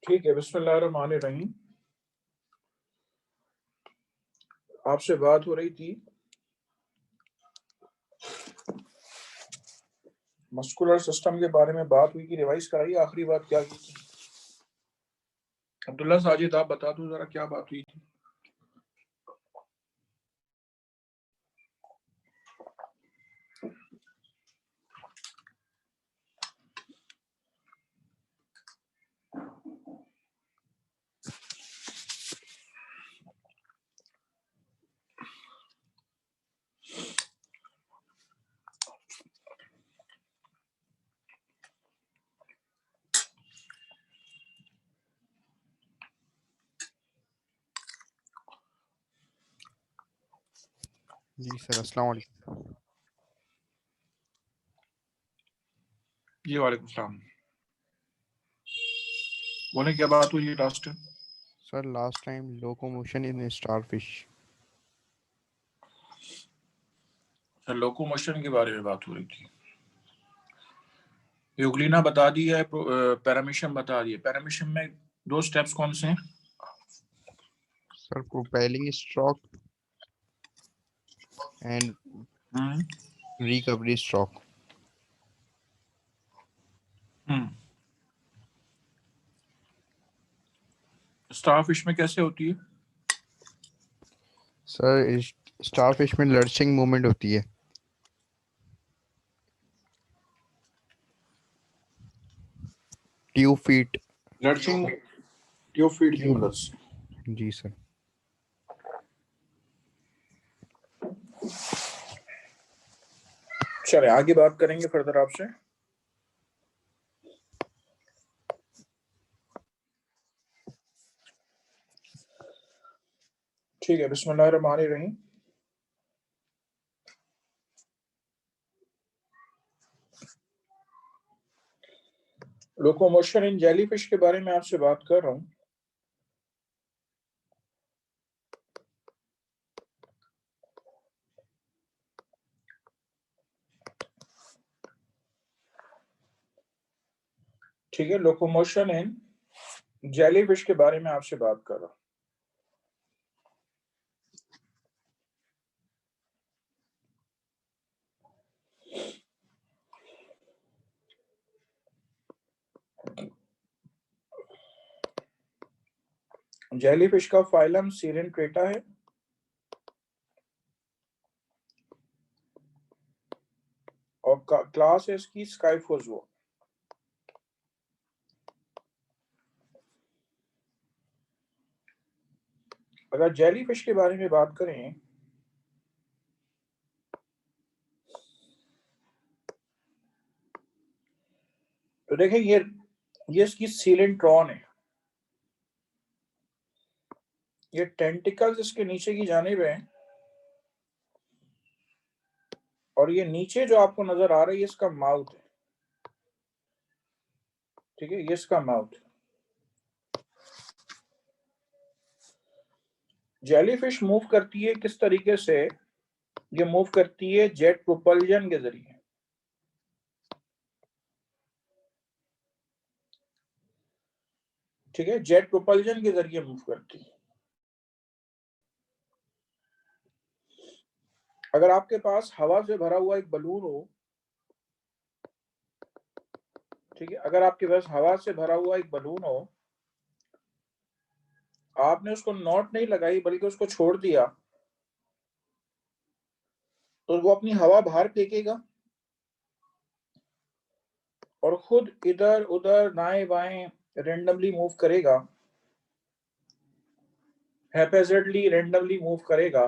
ठीक है, बिस्मिल्लाहिर्रहमानिर्रहीम। आपसे बात हो रही थी मस्कुलर सिस्टम के बारे में, बात हुई कि रिवाइज कराइए आखिरी बात क्या की थी। अब्दुल्ला साजिद, आप बता दो जरा क्या बात हुई थी। जी सर, अस्सलाम वालेकुम। जी वालेकुम सलाम। बोले क्या बात हुई last time. Sir last time locomotion इन स्टारफिश। लोकोमोशन के बारे में बात हो रही थी। यूग्लिना बता दी है, पैरामीशियम बता दिए। पैरामीशियम में दो स्टेप्स कौन से हैं? Sir propelling stroke and recovery stroke. Starfish में कैसे होती है? सर स्टारफिश में लर्चिंग मूवमेंट होती है। Tube feet. Lurching tube feet की मदद से। जी सर। चले आगे बात करेंगे फर्दर आपसे। ठीक है, बिस्मिल्लाहिर्रहमानिर्रहीम। लोकोमोशन इन जेलीफिश के बारे में आपसे बात कर रहा हूं। ठीक है, लोकोमोशन इन जेलीफिश के बारे में आपसे बात कर रहा हूं। जेलीफिश का फाइलम सीरेंट्रेटा है और क्लास है इसकी स्काइफोजोआ। अगर जेलीफिश के बारे में बात करें तो देखें, ये इसकी सीलेंट्रॉन है। ये टेंटिकल्स इसके नीचे की जानिब है और ये नीचे जो आपको नजर आ रही है इसका माउथ है। ठीक है, ये इसका माउथ। जेलीफिश मूव करती है किस तरीके से? ये मूव करती है जेट प्रोपल्जन के जरिए। ठीक है, जेट प्रोपल्जन के जरिए मूव करती है। अगर आपके पास हवा से भरा हुआ एक बलून हो, ठीक है, अगर आपके पास हवा से भरा हुआ एक बलून हो, आपने उसको नॉट नहीं लगाई बल्कि उसको छोड़ दिया, तो वो अपनी हवा बाहर फेंकेगा और खुद इधर उधर दाएं बाएं रेंडमली मूव करेगा, हैपेजर्डली रेंडमली मूव करेगा।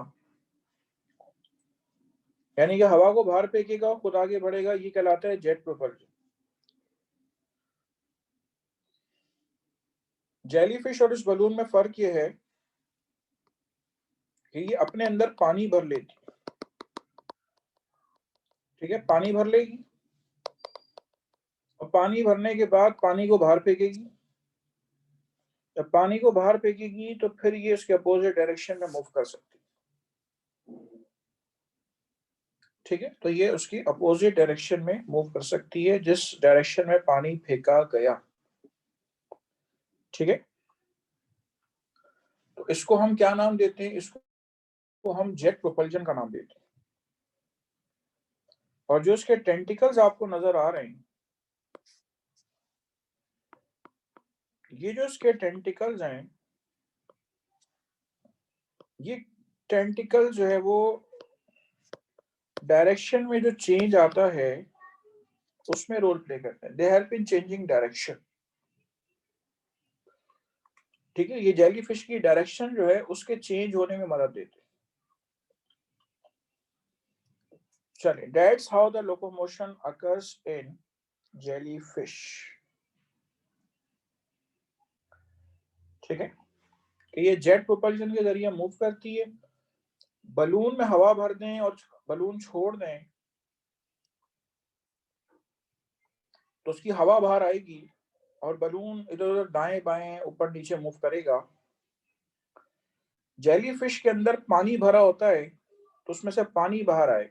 यानी कि हवा को बाहर फेंकेगा और खुद आगे बढ़ेगा। ये कहलाता है जेट प्रोपल्जन। जेलीफिश और इस बलून में फर्क ये है कि ये अपने अंदर पानी भर लेती। ठीक है, पानी भर लेगी और पानी भरने के बाद पानी को बाहर फेंकेगी। जब पानी को बाहर फेंकेगी तो फिर ये इसके अपोजिट डायरेक्शन में मूव कर सकती है। ठीक है, तो ये उसकी अपोजिट डायरेक्शन में मूव कर सकती है जिस डायरेक्शन में पानी फेंका गया। ठीक है, तो इसको हम क्या नाम देते हैं? इसको हम जेट प्रोपल्जन का नाम देते हैं। और जो इसके टेंटिकल्स आपको नजर आ रहे हैं, ये जो इसके टेंटिकल्स हैं, ये टेंटिकल जो है वो डायरेक्शन में जो चेंज आता है उसमें रोल प्ले करते हैं। They help in changing direction. ठीक है, ये जेलीफिश की डायरेक्शन जो है उसके चेंज होने में मदद देते हैं। चलिए, that's how the locomotion occurs in jellyfish. ठीक है, तो ये जेट प्रोपल्शन के जरिए मूव करती है। बलून में हवा भर दें और बलून छोड़ दें तो उसकी हवा बाहर आएगी और बलून इधर उधर दाएं बाएं ऊपर नीचे मूव करेगा। जेलीफिश के अंदर पानी भरा होता है तो उसमें से पानी बाहर आए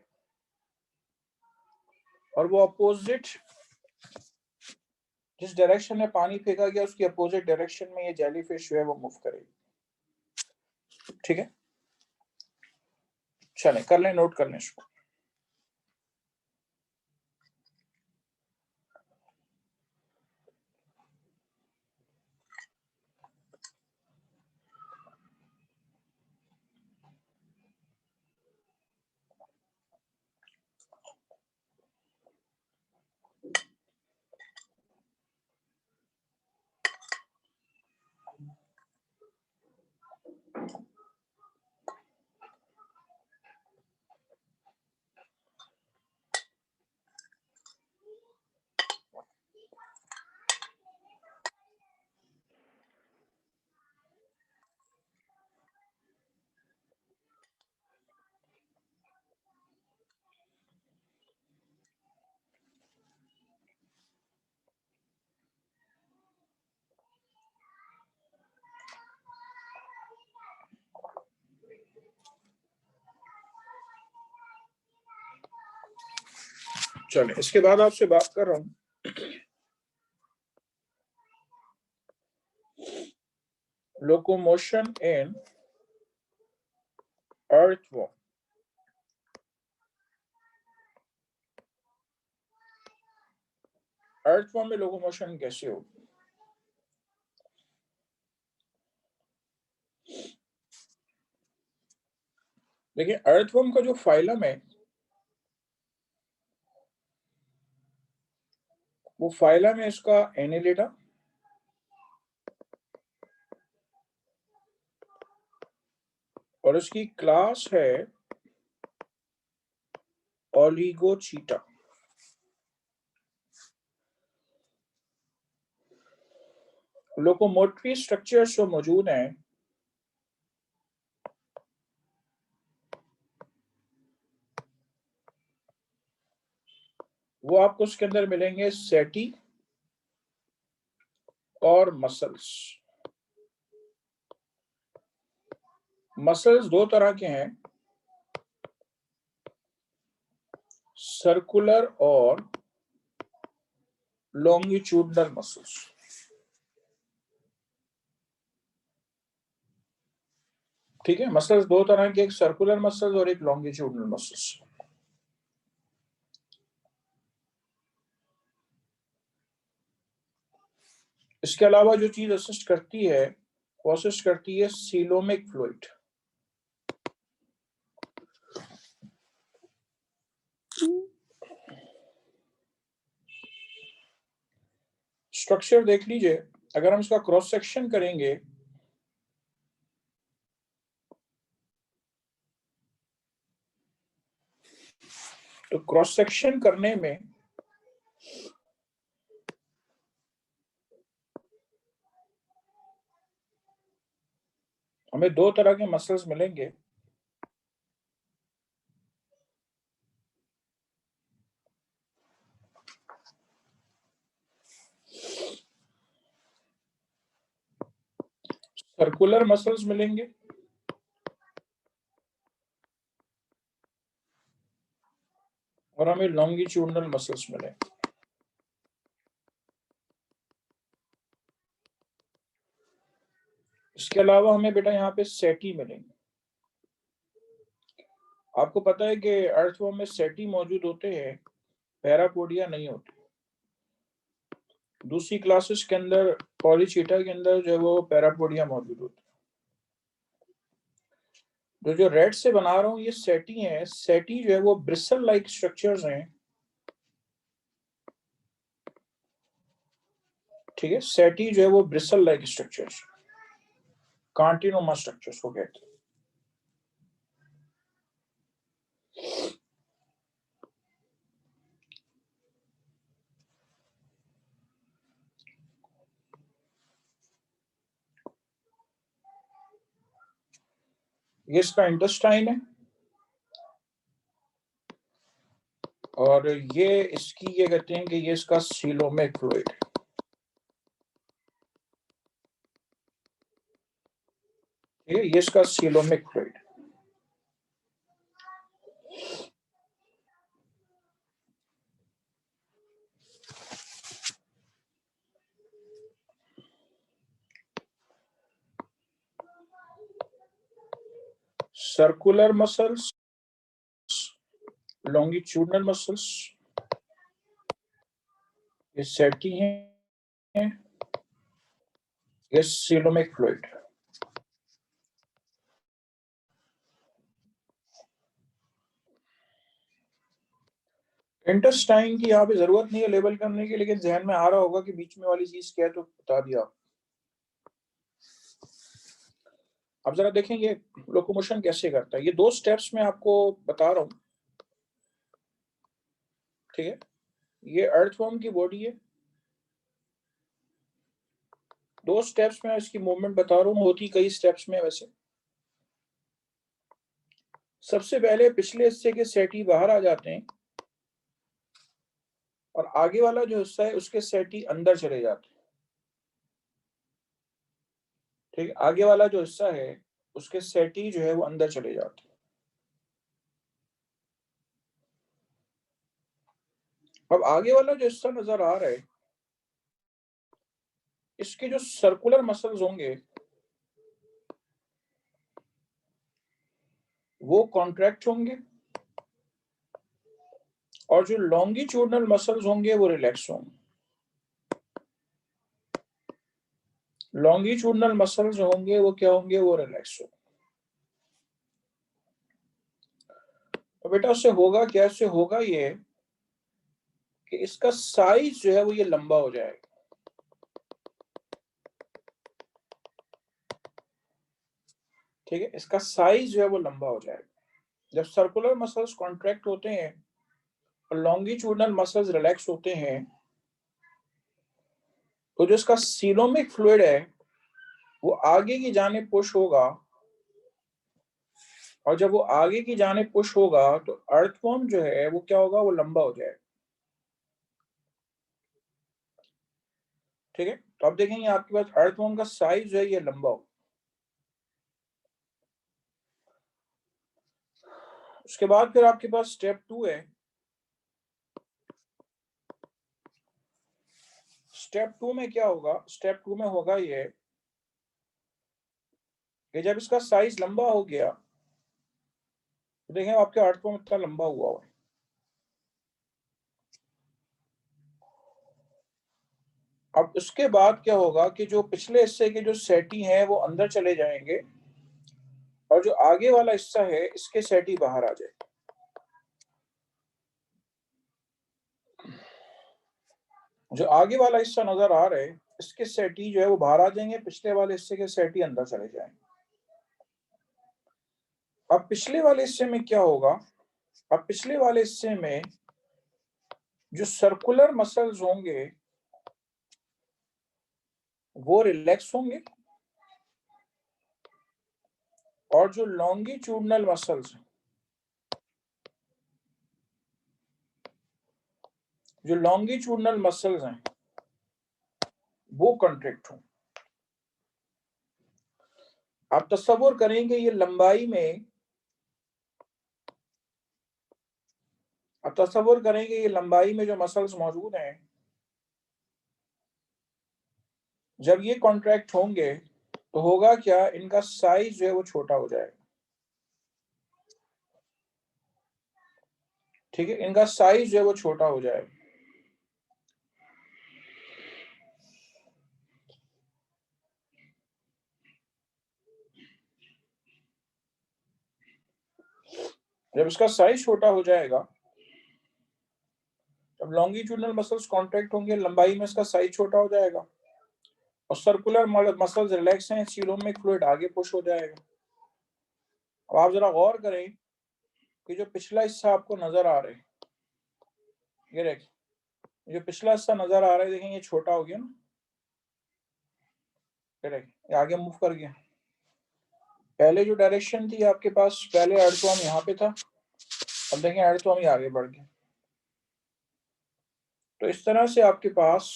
और वो अपोजिट, जिस डायरेक्शन में पानी फेंका गया उसकी अपोजिट डायरेक्शन में ये जेलीफिश जो है वो मूव करेगी। ठीक है, चलें कर लें, नोट कर लें इसको। चलें, इसके बाद आपसे बात कर रहा हूं लोकोमोशन इन अर्थवॉर्म। अर्थवॉर्म में लोकोमोशन कैसे होगी? देखिए, अर्थवॉर्म का जो फाइलम है वो फाइलम है इसका एनिलिडा, और उसकी क्लास है ओलिगोचीटा। लोकोमोटरी स्ट्रक्चर्स जो मौजूद हैं वो आपको उसके अंदर मिलेंगे सेटी और मसल्स। मसल्स दो तरह के हैं, सर्कुलर और लॉन्गिट्यूडनल मसल्स। ठीक है, मसल्स दो तरह के, एक सर्कुलर मसल्स और एक लॉन्गिट्यूडनल मसल्स। इसके अलावा जो चीज असिस्ट करती है वो असिस्ट करती है सीलोमिक फ्लूइड। स्ट्रक्चर देख लीजिए, अगर हम इसका क्रॉस सेक्शन करेंगे तो क्रॉस सेक्शन करने में हमें दो तरह के मसल्स मिलेंगे। सर्कुलर मसल्स मिलेंगे और हमें लॉन्गिट्यूडनल मसल्स मिलेंगे। इसके अलावा हमें बेटा यहाँ पे सेटी मिलेंगे। आपको पता है कि अर्थवर्म में सेटी मौजूद होते हैं, पैरापोडिया नहीं होते। दूसरी क्लासेस के अंदर पॉलीचीटा के अंदर जो है वो पैरापोडिया मौजूद होते हैं। तो जो रेड से बना रहा हूँ ये सेटी है। सेटी जो है वो ब्रिसल लाइक स्ट्रक्चर्स हैं, ठीक है। सेटी जो है वो ब्रिसल लाइक स्ट्रक्चर्स, कांटिनोमा स्ट्रक्चर्स को कहते हैं। ये इसका इंटेस्टाइन है और ये इसकी ये कहते हैं कि ये इसका सीलोमिक फ्लूइड है। ये इसका coelomic fluid. Circular muscles, longitudinal muscles, ये सेटी हैं, ये सीलोमिक फ्लूइड। इंटेस्टाइन की यहाँ पे जरूरत नहीं है लेबल करने की, लेकिन जहन में आ रहा होगा कि बीच में वाली चीज क्या है तो बता दिया। अब जरा देखें ये लोकोमोशन कैसे करता है। ये 2 स्टेप्स में आपको बता रहा हूं, ठीक है। ये अर्थवर्म की बॉडी है, 2 स्टेप्स में इसकी मूवमेंट बता रहा हूं, होती कई स्टेप्स में वैसे। सबसे पहले पिछले हिस्से के सेटी बाहर आ जाते हैं और आगे वाला जो हिस्सा है उसके सेटी अंदर चले जाते हैं, ठीक है। आगे वाला जो हिस्सा है उसके सेटी जो है वो अंदर चले जाते हैं। अब आगे वाला जो हिस्सा नजर आ रहा है, इसके जो सर्कुलर मसल्स होंगे वो कॉन्ट्रैक्ट होंगे और जो लॉन्गिट्यूडनल मसल्स होंगे वो रिलैक्स होंगे। लॉन्गिट्यूडनल मसल्स जो होंगे वो क्या होंगे, वो रिलैक्स होंगे। तो बेटा उससे होगा क्या, इससे होगा ये कि इसका साइज जो है वो ये लंबा हो जाएगा, ठीक है। इसका साइज जो है वो लंबा हो जाएगा। जब सर्कुलर मसल्स कॉन्ट्रैक्ट होते हैं और लॉन्गिट्यूडनल मसल्स रिलैक्स होते हैं तो जो इसका सीलोमिक फ्लूइड है वो आगे की जानिब पुश होगा, और जब वो आगे की जानिब पुश होगा तो अर्थवर्म जो है वो क्या होगा, वो लंबा हो जाएगा, ठीक है। तो अब देखेंगे आपके पास अर्थवर्म का साइज जो है ये लंबा हो। उसके बाद फिर आपके पास स्टेप 2 है। स्टेप 2 में क्या होगा, स्टेप 2 में होगा ये कि जब इसका साइज लंबा हो गया तो देखें आपके अर्थवर्म इतना लंबा हुआ है। अब उसके बाद क्या होगा कि जो पिछले हिस्से के जो सेटी हैं वो अंदर चले जाएंगे और जो आगे वाला हिस्सा है इसके सेटी बाहर आ जाएंगे। जो आगे वाला हिस्सा नजर आ रहा है इसके सेटी जो है वो बाहर आ जाएंगे, पिछले वाले हिस्से के सेटी अंदर चले जाएंगे। अब पिछले वाले हिस्से में क्या होगा, अब पिछले वाले हिस्से में जो सर्कुलर मसल्स होंगे वो रिलैक्स होंगे और जो लॉन्गिट्यूडनल मसल्स, जो लॉन्गिट्यूडनल मसल्स हैं वो कंट्रैक्ट हों। आप तस्वीर करेंगे ये लंबाई में, आप तस्वीर करेंगे ये लंबाई में जो मसल्स मौजूद हैं जब ये कॉन्ट्रैक्ट होंगे तो होगा क्या, इनका साइज जो है वो छोटा हो जाएगा। ठीक है, इनका साइज जो है वो छोटा हो जाएगा। जब इसका साइज छोटा हो जाएगा, जब लॉन्गिट्यूडनल मसल्स कॉन्ट्रैक्ट होंगे, लंबाई में इसका साइज छोटा हो जाएगा, और सर्कुलर मसल्स रिलैक्स हैं, सीलोमिक फ्लूइड आगे पुश हो जाएगा। अब आप जरा गौर करें कि जो पिछला हिस्सा आपको नजर आ रहा है, ये देखिए, जो पिछला हिस्सा नजर आ रहा है, देखें ये छोटा हो गया ना, ये देखिए ये आगे मूव कर गया। पहले जो डायरेक्शन थी आपके पास, पहले अर्धवर्म यहाँ पे था, अब देखें अर्धवर्म ही आगे बढ़ गया। तो इस तरह से आपके पास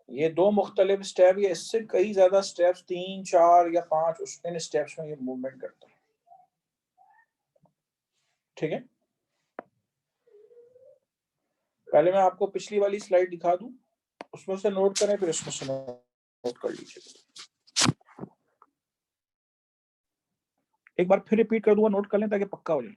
ये दो मुख्तलिफ स्टेप, या इससे कई ज्यादा स्टेप्स, 3, 4 या 5, इन स्टेप्स में ये मूवमेंट करता है। ठीक है, पहले मैं आपको पिछली वाली स्लाइड दिखा दूं, उसमें से नोट करें, फिर इसमें से नोट कर लीजिए। एक बार फिर रिपीट कर दूंगा, नोट कर लें ताकि पक्का हो जाए।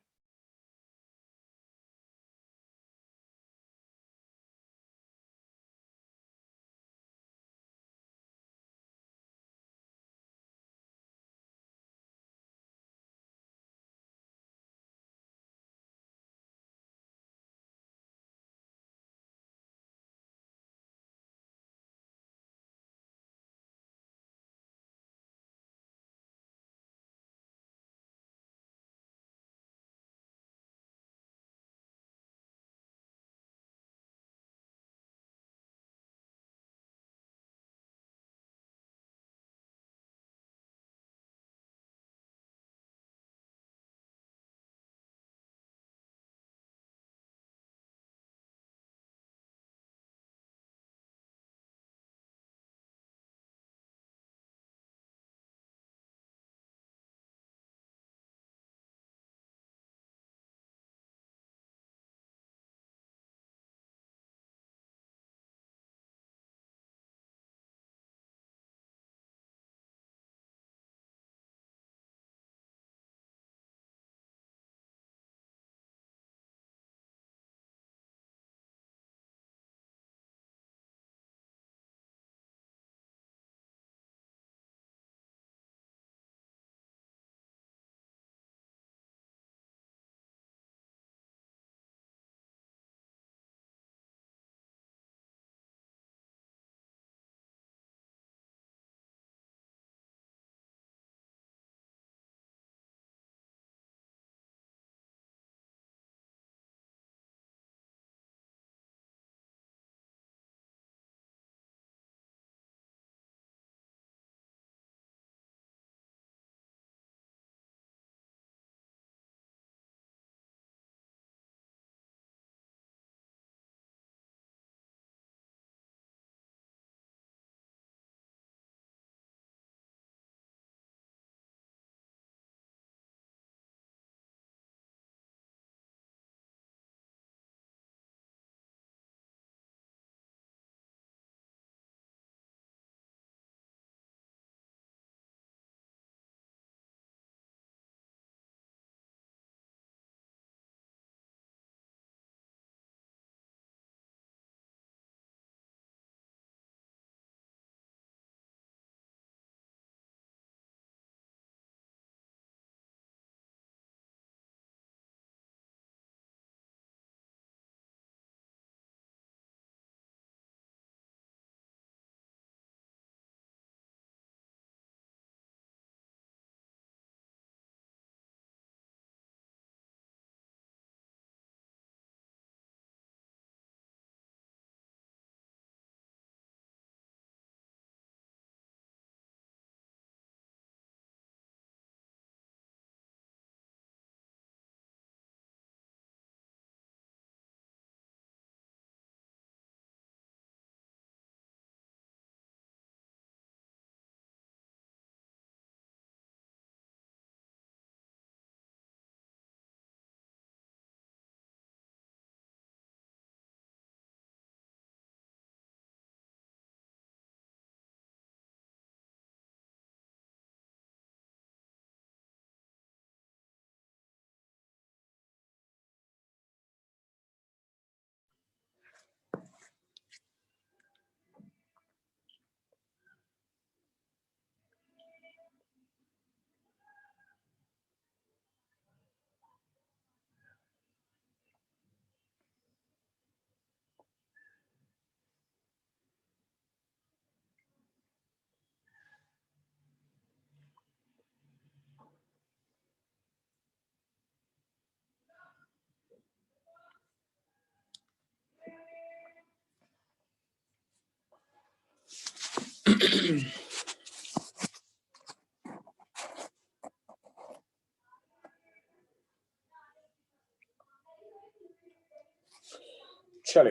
चले,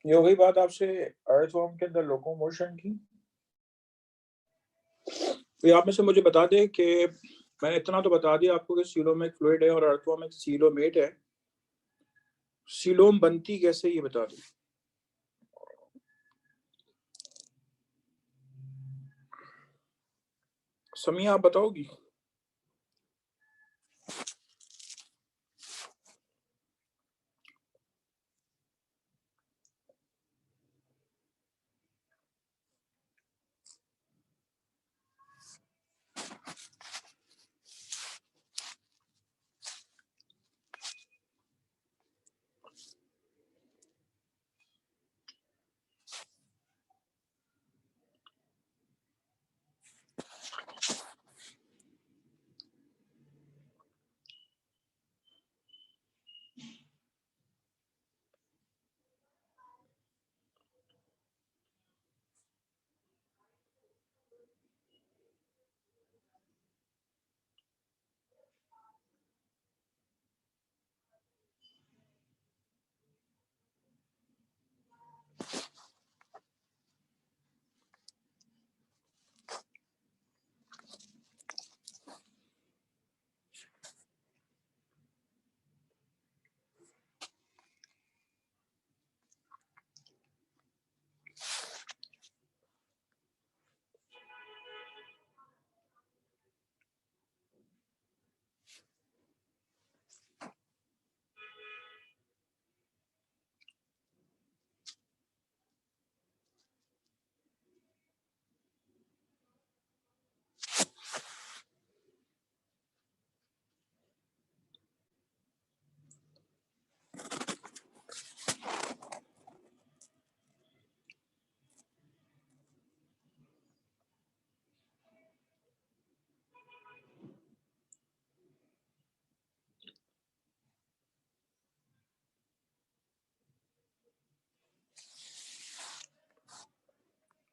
ये हो गई बात आपसे अर्थवर्म के अंदर लोकोमोशन की। तो आप में से मुझे बता दें कि मैंने इतना तो बता दिया आपको कि सीलोम एक फ्लूइड है और अर्थवर्म एक सीलोमेट है। सीलोम बनती कैसे ये बता दें। समिया आप बताओगी।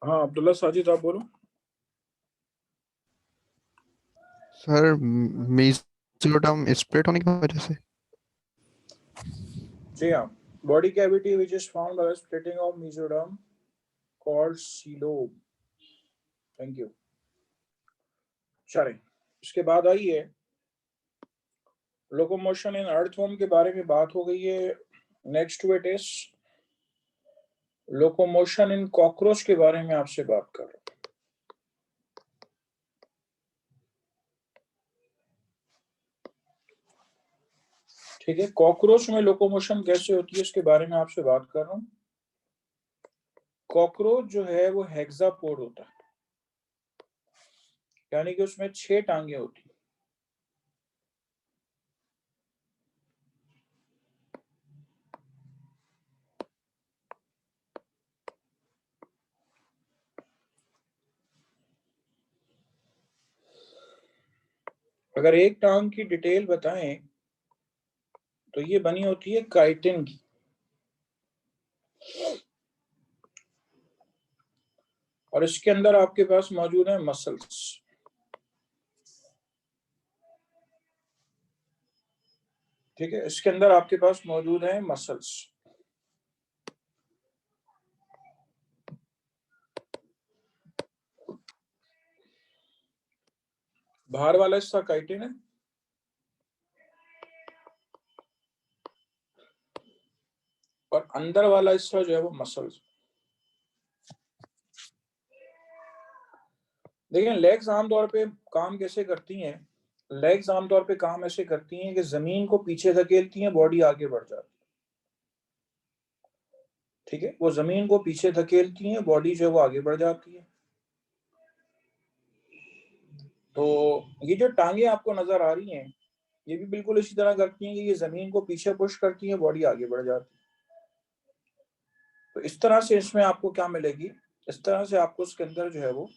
हाँ अब्दुल्ला साजिद आप बोलो। सर मेसोडर्म स्प्लिट होने की वजह से। जी हाँ, body cavity which is found by splitting of mesoderm called coelom. Thank you. चलें, इसके बाद आइए लोकोमोशन इन अर्थवर्म के बारे में बात हो गई है। Next to it is locomotion in cockroach के बारे में आपसे बात कर रहा हूं। ठीक है, कॉकरोच में लोकोमोशन कैसे होती है इसके बारे में आपसे बात कर रहा हूं। कॉकरोच जो है वो हेक्सापोड होता है, यानी कि उसमें 6 टांगे होती है। अगर एक टांग की डिटेल बताएं तो ये बनी होती है काइटिन की। और इसके अंदर आपके पास मौजूद है मसल्स। ठीक है, इसके अंदर आपके पास मौजूद है मसल्स। बाहर वाला हिस्सा काइटिन है और अंदर वाला हिस्सा जो है वो मसल्स। देखिए, लेग्स आमतौर पे काम कैसे करती हैं। लेग्स आमतौर पे काम ऐसे करती हैं कि जमीन को पीछे धकेलती हैं, बॉडी आगे बढ़ जाती है। ठीक है, वो जमीन को पीछे धकेलती हैं, बॉडी जो है वो आगे बढ़ जाती है। तो ये जो टांगे आपको नजर आ रही हैं ये भी बिल्कुल इसी तरह करती हैं कि ये जमीन को पीछे पुश करती है, बॉडी आगे बढ़ जाती है। तो इस तरह से इसमें आपको क्या मिलेगी, इस तरह से आपको उसके अंदर जो है वो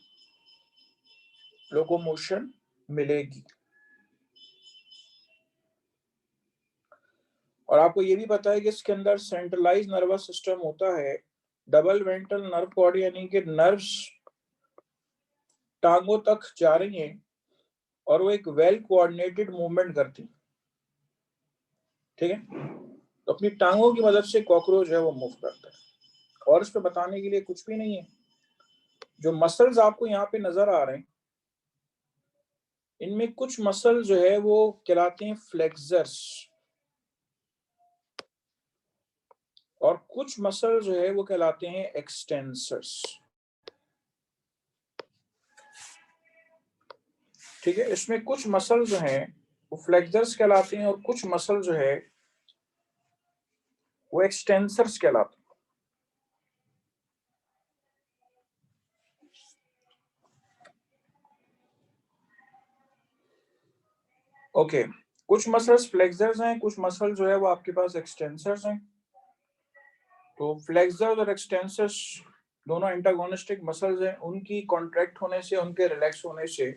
लोकोमोशन मिलेगी। और आपको ये भी पता है कि इसके अंदर सेंट्रलाइज नर्वस सिस्टम होता है, डबल वेंट्रल नर्व कॉर्ड, यानी कि नर्व्स टांगों तक जा रही हैं और वो एक वेल कोऑर्डिनेटेड मूवमेंट करती, ठीक है। तो अपनी टांगों की मदद से कॉकरोच है वो मूव करता है। और इस पे बताने के लिए कुछ भी नहीं है। जो मसल्स आपको यहाँ पे नजर आ रहे हैं, इनमें कुछ मसल जो है वो कहलाते हैं फ्लेक्सर्स, और कुछ मसल जो है वो कहलाते हैं एक्सटेंसर्स, ठीक है। इसमें कुछ मसल जो हैं वो फ्लेक्सर्स कहलाते हैं और कुछ मसल जो है वो एक्सटेंसर्स कहलाते हैं। ओके, कुछ मसल्स फ्लेक्सर्स हैं, कुछ मसल जो है वो आपके पास एक्सटेंसर्स हैं। तो फ्लेक्सर्स और एक्सटेंसर्स दोनों एंटागोनिस्टिक मसल्स हैं। उनकी कॉन्ट्रैक्ट होने से, उनके रिलैक्स होने से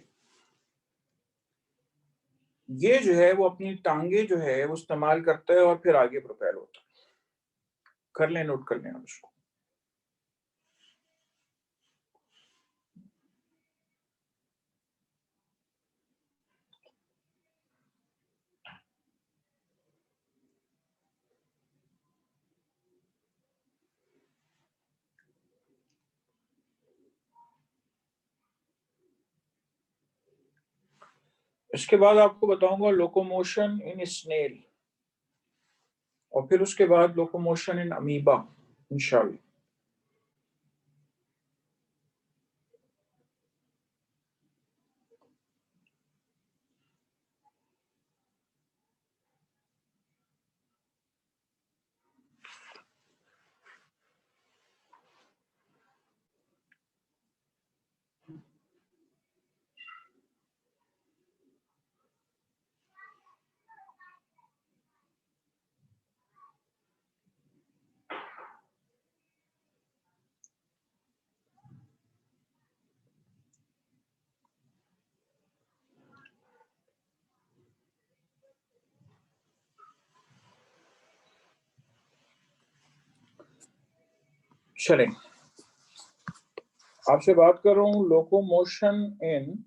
ये जो है वो अपनी टांगे जो है वो इस्तेमाल करता है और फिर आगे प्रोपेल होता है। कर लें, नोट कर लें आप उसको। इसके बाद आपको बताऊंगा लोकोमोशन इन स्नेल, और फिर उसके बाद लोकोमोशन इन अमीबा इंशाल्लाह। चलें, आपसे बात कर रहा हूं लोकोमोशन इन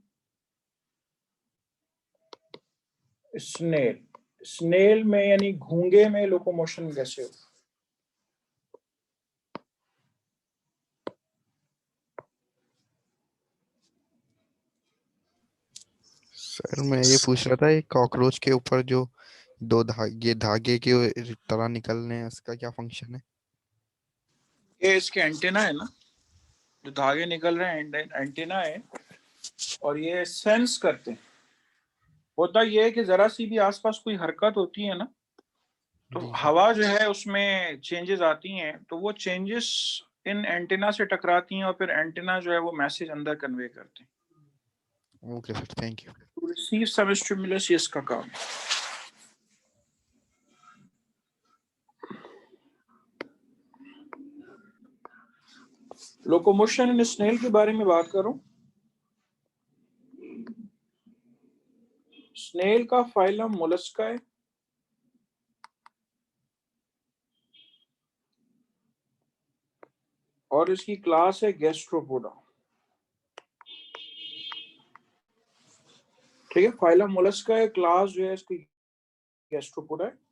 स्नेल। स्नेल में यानी घोंगे में लोकोमोशन कैसे हो? सर मैं ये पूछ रहा था, ये कॉकरोच के ऊपर जो दो धागे के तरह निकलने हैं, इसका क्या फंक्शन है? ये इसके एंटेना है ना, जो धागे निकल रहे हैं एंटेना है, और ये सेंस करते हैं। होता ये है कि जरा सी भी आसपास कोई हरकत होती है ना, तो जी सर। हवा जो है उसमें चेंजेस आती हैं, तो वो चेंजेस इन एंटेना से टकराती हैं और फिर एंटेना जो है वो मैसेज अंदर कन्वे करते हैं। Okay sir, thank you. To receive some stimulus, ये इसका काम है। लोकोमोशन इन स्नेल के बारे में बात करूं। स्नेल का फाइलम मोलस्का है, और इसकी क्लास है गैस्ट्रोपोडा, ठीक है। फाइलम मोलस्का है, क्लास जो है इसकी गैस्ट्रोपोडा है।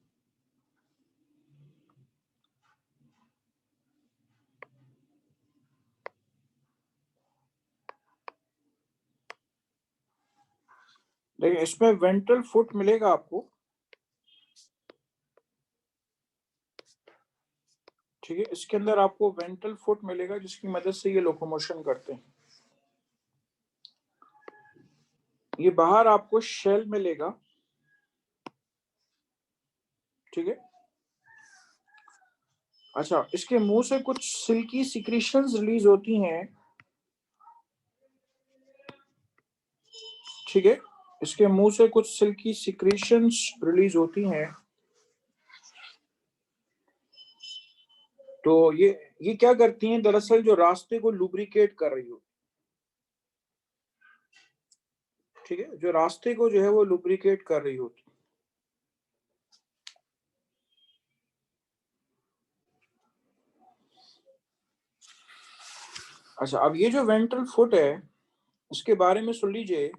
देखिए इसमें वेंट्रल फुट मिलेगा आपको, ठीक है। इसके अंदर आपको वेंट्रल फुट मिलेगा जिसकी मदद से ये लोकोमोशन करते हैं। ये बाहर आपको शेल मिलेगा, ठीक है। अच्छा, इसके मुंह से कुछ सिल्की सिक्रीशंस रिलीज होती हैं, ठीक है। इसके मुंह से कुछ सिल्की सिक्रीशंस रिलीज होती हैं। तो ये क्या करती हैं, दरअसल जो रास्ते को लुब्रिकेट कर रही हो, ठीक है, जो रास्ते को जो है वो लुब्रिकेट कर रही होती। अच्छा, अब ये जो वेंट्रल फुट है, इसके बारे में सुन लीजिए।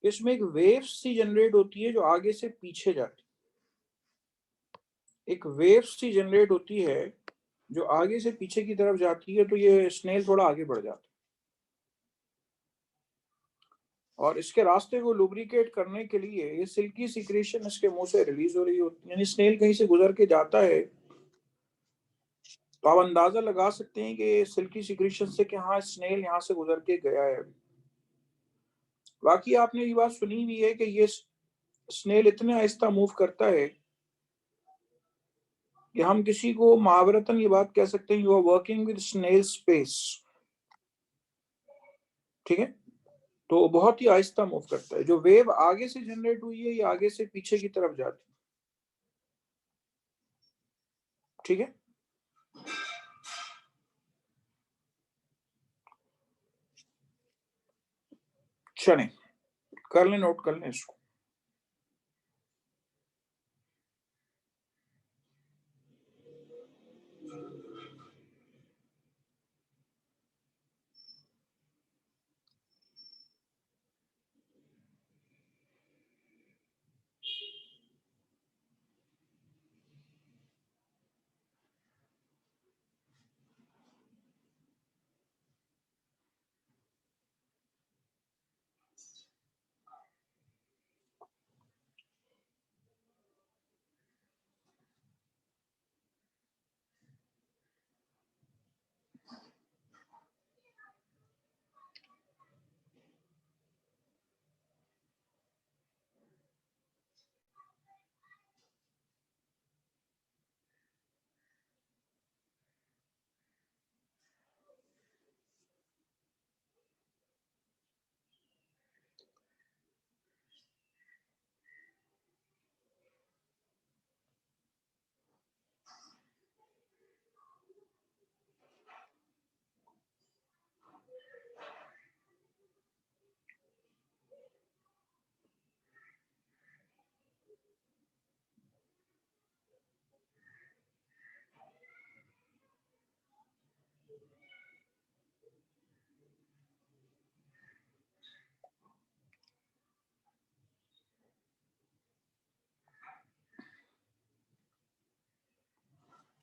इसमें एक वेव सी जनरेट होती है जो आगे से पीछे जाती है। एक वेव सी जनरेट होती है जो आगे से पीछे की तरफ जाती है, तो ये स्नेल थोड़ा आगे बढ़ जाता है और इसके रास्ते को लुब्रिकेट करने के लिए ये सिल्की सिक्रेशन इसके मुंह से रिलीज हो रही होती है। यानी स्नेल कहीं से गुजर के जाता है तो आप अंदाजा लगा सकते हैं कि सिल्की सिक्रेशन से कि हाँ स्नेल यहाँ से गुजर के गया है। बाकी आपने ये बात सुनी भी है कि ये स्नेल इतने आहिस्ता मूव करता है कि हम किसी को मुहावरतन ये बात कह सकते हैं, you are working with snail space. ठीक है, तो बहुत ही आहिस्ता मूव करता है। जो वेव आगे से जनरेट हुई है ये आगे से पीछे की तरफ जाती है। ठीक है, चले कर लें, नोट कर लें इसको।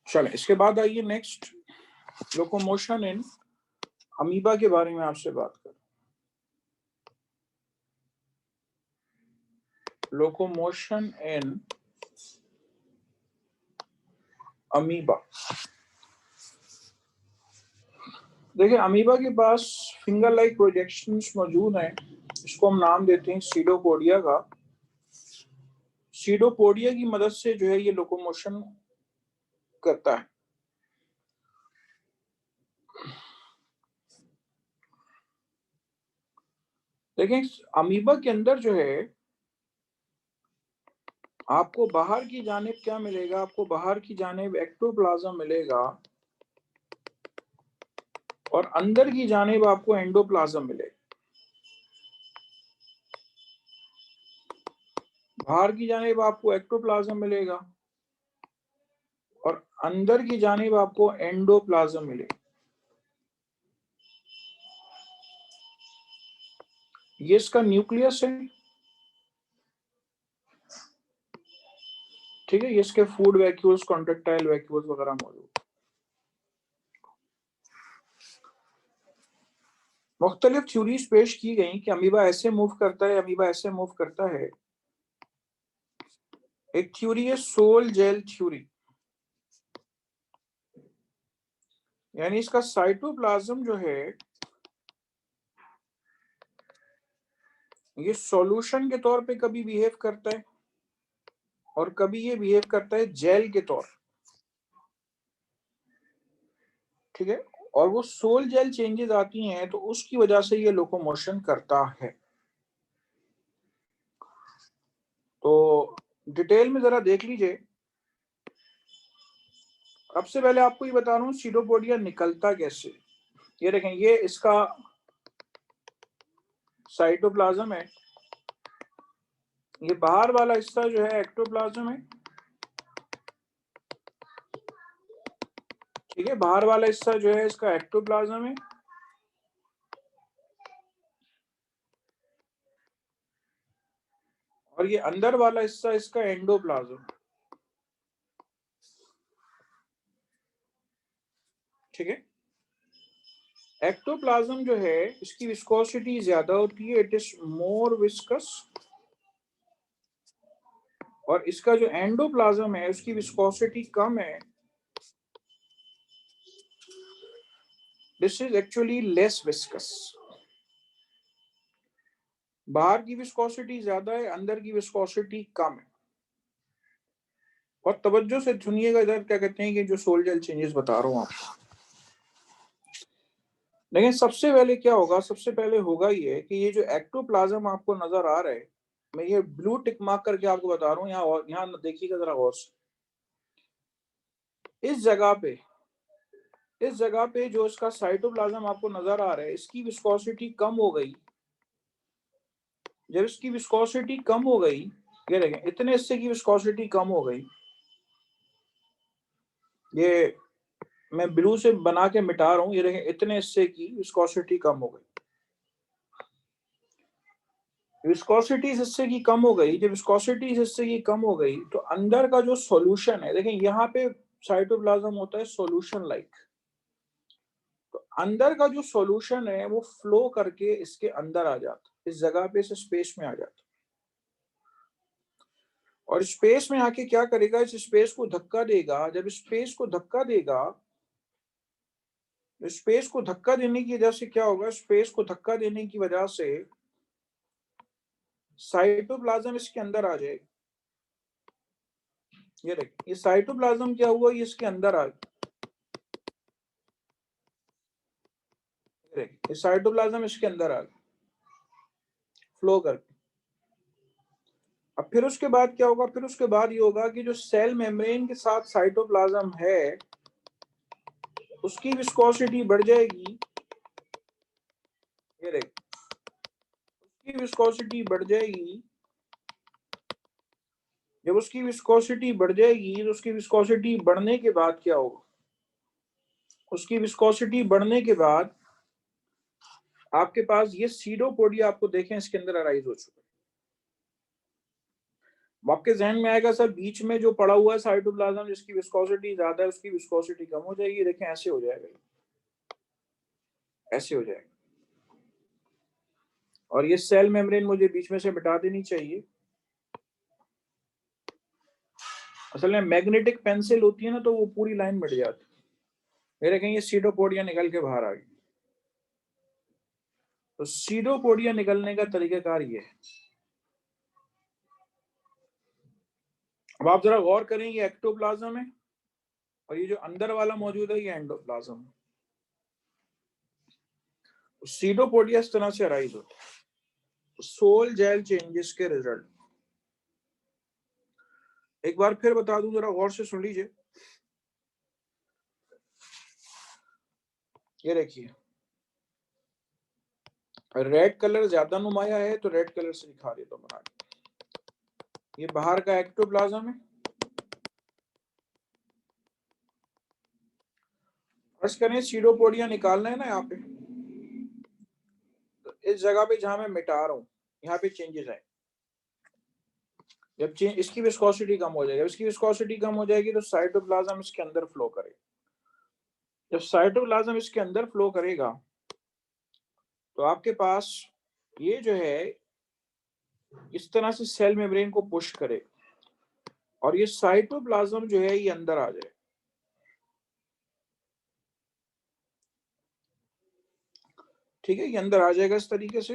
चले इसके बाद आइए नेक्स्ट, लोकोमोशन इन अमीबा के बारे में आपसे बात करें। Locomotion in amoeba. देखिए अमीबा के पास फिंगर लाइक प्रोजेक्शंस मौजूद हैं। इसको हम नाम देते हैं सीडोपोडिया का। सीडोपोडिया की मदद से जो है ये लोकोमोशन करता है। देखें अमीबा के अंदर जो है आपको बाहर की जानिब क्या मिलेगा, आपको बाहर की जानिब एक्टोप्लाज्म मिलेगा और अंदर की जानिब आपको एंडोप्लाज्म मिलेगा। बाहर की जानिब आपको एक्टोप्लाज्म मिलेगा और अंदर की जानिब आपको एंडोप्लाज्म मिलेगा। ये इसका न्यूक्लियस है। ठीक है, ये इसके फूड वैक्यूल्स, कॉन्ट्रेक्टाइल वैक्यूल्स वगैरह मौजूद। मुख्तलिफ थ्योरीज पेश की गई कि अमीबा ऐसे मूव करता है, अमीबा ऐसे मूव करता है। एक थ्योरी है सोल जेल थ्योरी, यानी इसका साइटोप्लाज्म जो है ये सॉल्यूशन के तौर पे कभी बिहेव करता है और कभी ये बिहेव करता है जेल के तौर। ठीक है, और वो सोल जेल चेंजेस आती हैं तो उसकी वजह से ये लोकोमोशन करता है। तो डिटेल में जरा देख लीजिए। सबसे पहले आपको ये बता रहा हूँ सीडोपोडिया निकलता कैसे। ये देखें, ये इसका साइटोप्लाज्म है। ये बाहर वाला हिस्सा जो है एक्टोप्लाज्म है। ठीक है, बाहर वाला हिस्सा जो है इसका एक्टोप्लाज्म है और ये अंदर वाला हिस्सा इसका एंडोप्लाज्म, ठीक है। एक्टोप्लाज्म जो है इसकी विस्कोसिटी ज्यादा होती है, इट इज मोर विस्कस, और इसका जो एंडोप्लाज्म है उसकी विस्कोसिटी कम है, this is actually less viscous. बाहर की विस्कोसिटी ज्यादा है, अंदर की विस्कोसिटी कम है। और तवज्जो से सुनिएगा इधर क्या कहते हैं कि जो सोल्जर चेंजेस बता रहा हूं आपको। लेकिन सबसे पहले क्या होगा, सबसे पहले होगा ये कि ये जो एक्टोप्लाज्म आपको नजर आ रहा है, मैं ये ब्लू टिक मार्क करके आपको बता रहा हूँ, यहाँ देखिएगा जरा गौर से। इस जगह पे जो इसका साइटोप्लाज्म आपको नजर आ रहा है, इसकी विस्कोसिटी कम हो गई। जब इसकी विस्कोसिटी कम हो गई, ये देखें इतने हिस्से की विस्कोसिटी कम हो गई, ये मैं ब्लू से बना के मिटा रहा हूं, ये देखें इतने हिस्से की विस्कोसिटी कम हो गई। विस्कोसिटी इस हिस्से की कम हो गई, जब विस्कोसिटी इस हिस्से की कम हो गई तो अंदर का जो सॉल्यूशन है, देखें यहाँ पे साइटोप्लाज्म होता है सॉल्यूशन लाइक, तो अंदर का जो सॉल्यूशन है वो फ्लो करके इसके अंदर आ जाता, इस जगह पे इस स्पेस में आ जाता, और स्पेस में आके क्या करेगा, इस स्पेस को धक्का देगा। जब स्पेस को धक्का देगा, स्पेस को धक्का देने की वजह से क्या होगा, स्पेस को धक्का देने की वजह से साइटोप्लाज्म इसके अंदर आ जाएगा। ये देखिए ये साइटोप्लाज्म क्या हुआ, ये इसके अंदर आ गया। ये साइटोप्लाज्म इसके अंदर आ गया फ्लो करके। अब फिर उसके बाद क्या होगा, फिर उसके बाद ये होगा कि जो सेल मेम्ब्रेन के साथ साइटोप्लाज्म है उसकी विस्कोसिटी बढ़ जाएगी। ये देखिए उसकी विस्कोसिटी बढ़ जाएगी। जब उसकी विस्कोसिटी बढ़ जाएगी तो उसकी विस्कोसिटी बढ़ने के बाद क्या होगा, उसकी विस्कोसिटी बढ़ने के बाद आपके पास ये सीडोपोडिया आपको देखें इसके अंदर अराइज हो चुका है। आपके जहन में आएगा सर बीच में जो पड़ा हुआ है साइटोप्लाज्म जिसकी विस्कोसिटी ज्यादा है उसकी विस्कोसिटी कम हो जाएगी, देखें ऐसे हो जाएगा, ऐसे हो जाएगा। और ये सेल मेम्ब्रेन मुझे बीच में से मिटा देनी चाहिए। असल में मैग्नेटिक पेंसिल होती है ना तो वो पूरी लाइन मिट जाती है। ये देखें ये सीडोपोडिया निकल के बाहर आ गई। तो सीडोपोडिया निकलने का तरीकाकार ये है। अब आप जरा गौर करें, ये एक्टोप्लाज्म है और ये जो अंदर वाला मौजूद है ये एंडोप्लाज्म है। सीडोपोडिया इस तरह से अराइज होता है सोल जेल चेंजेस के रिजल्ट। एक बार फिर बता दूं, जरा गौर से सुन लीजिए। ये देखिए रेड कलर ज्यादा नुमाया है तो रेड कलर से दिखा देता हूं। ये बाहर का एक्टोप्लाज्म है, फर्ज करें सीडोपोडिया निकालना है ना यहाँ पे, तो इस जगह पे जहां मैं मिटा रहा हूँ यहाँ पे चेंजेस आए। जब इसकी विस्कोसिटी कम हो जाएगी, इसकी विस्कोसिटी कम हो जाएगी तो साइटोप्लाज्म इसके अंदर फ्लो करेगा। जब साइटोप्लाज्म इसके अंदर फ्लो करेगा तो आपके पास ये जो है इस तरह से सेल मेम्ब्रेन को पुश करे और ये साइटोप्लाज्म जो है ये अंदर आ जाए। ठीक है, ये अंदर आ जाएगा इस तरीके से।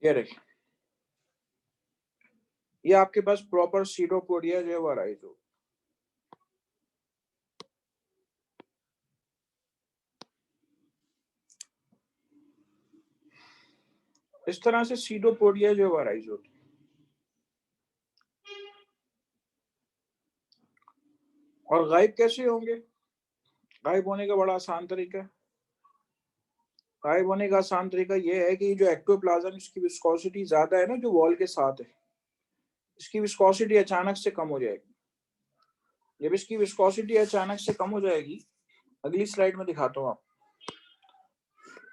ये देखिए ये आपके पास प्रॉपर सीडोपोडिया जो है वो अराइज हो। इस तरह से सीडोपोडिया जो है वो अराइज होती है। और गायब कैसे होंगे, गायब होने का बड़ा आसान तरीका है। गायब होने का आसान तरीका ये है कि जो एक्टोप्लाज्म इसकी विस्कोसिटी ज्यादा है ना जो वॉल के साथ है, इसकी विस्कोसिटी अचानक से कम हो जाएगी। जब इसकी विस्कोसिटी अचानक से कम हो जाएगी, अगली स्लाइड में दिखाता हूँ आप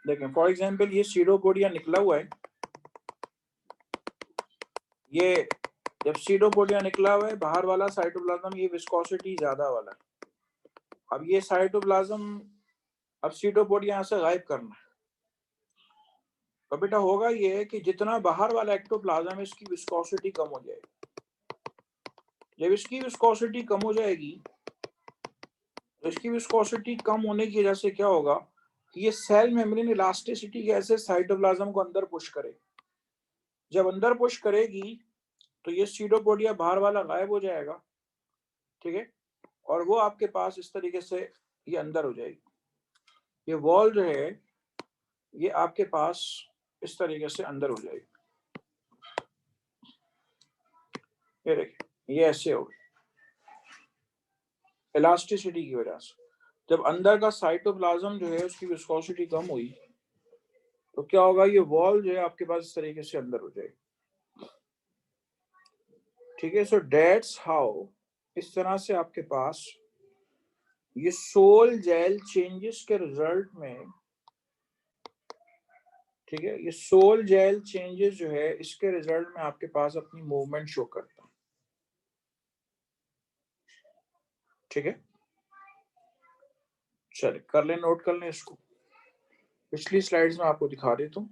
देखें। फॉर एग्जांपल ये सीडोपोडिया निकला हुआ है, ये जब सीडोपोडिया निकला हुआ है, बाहर वाला साइटोप्लाज्म ये विस्कोसिटी ज्यादा वाला है। अब ये साइटोप्लाज्म, अब सीडोपोडिया यहाँ से गायब करना है, तो बेटा होगा ये कि जितना बाहर वाला एक्टोप्लाज्म है इसकी विस्कोसिटी कम हो जाएगी। जब इसकी विस्कोसिटी कम हो जाएगी, तो इसकी विस्कोसिटी कम होने की वजह से क्या होगा कि ये सेल मेम्ब्रेन इलास्टिसिटी कैसे साइटोप्लाज्म को अंदर पुश करे। जब अंदर पुश करेगी तो ये सीडोपोडिया बाहर वाला गायब हो जाएगा, ठीक है, और वो आपके पास इस तरीके से ये अंदर हो जाएगी। ये वॉल जो है ये आपके पास इस तरीके से अंदर हो जाएगी। ये देखिए ये ऐसे हो गई इलास्टिसिटी की वजह से। जब अंदर का साइटोप्लाज्म जो है उसकी विस्कोसिटी कम हुई तो क्या होगा, ये वॉल जो है आपके पास इस तरीके से अंदर हो जाएगी, ठीक है। सो दैट्स हाउ, इस तरह से आपके पास ये सोल जेल चेंजेस के रिजल्ट में, ठीक है, ये सोल जेल चेंजेस जो है इसके रिजल्ट में आपके पास अपनी मूवमेंट शो करता है, ठीक है। चलिए कर लें, नोट कर लें इसको, पिछली स्लाइड्स में आपको दिखा देता हूँ।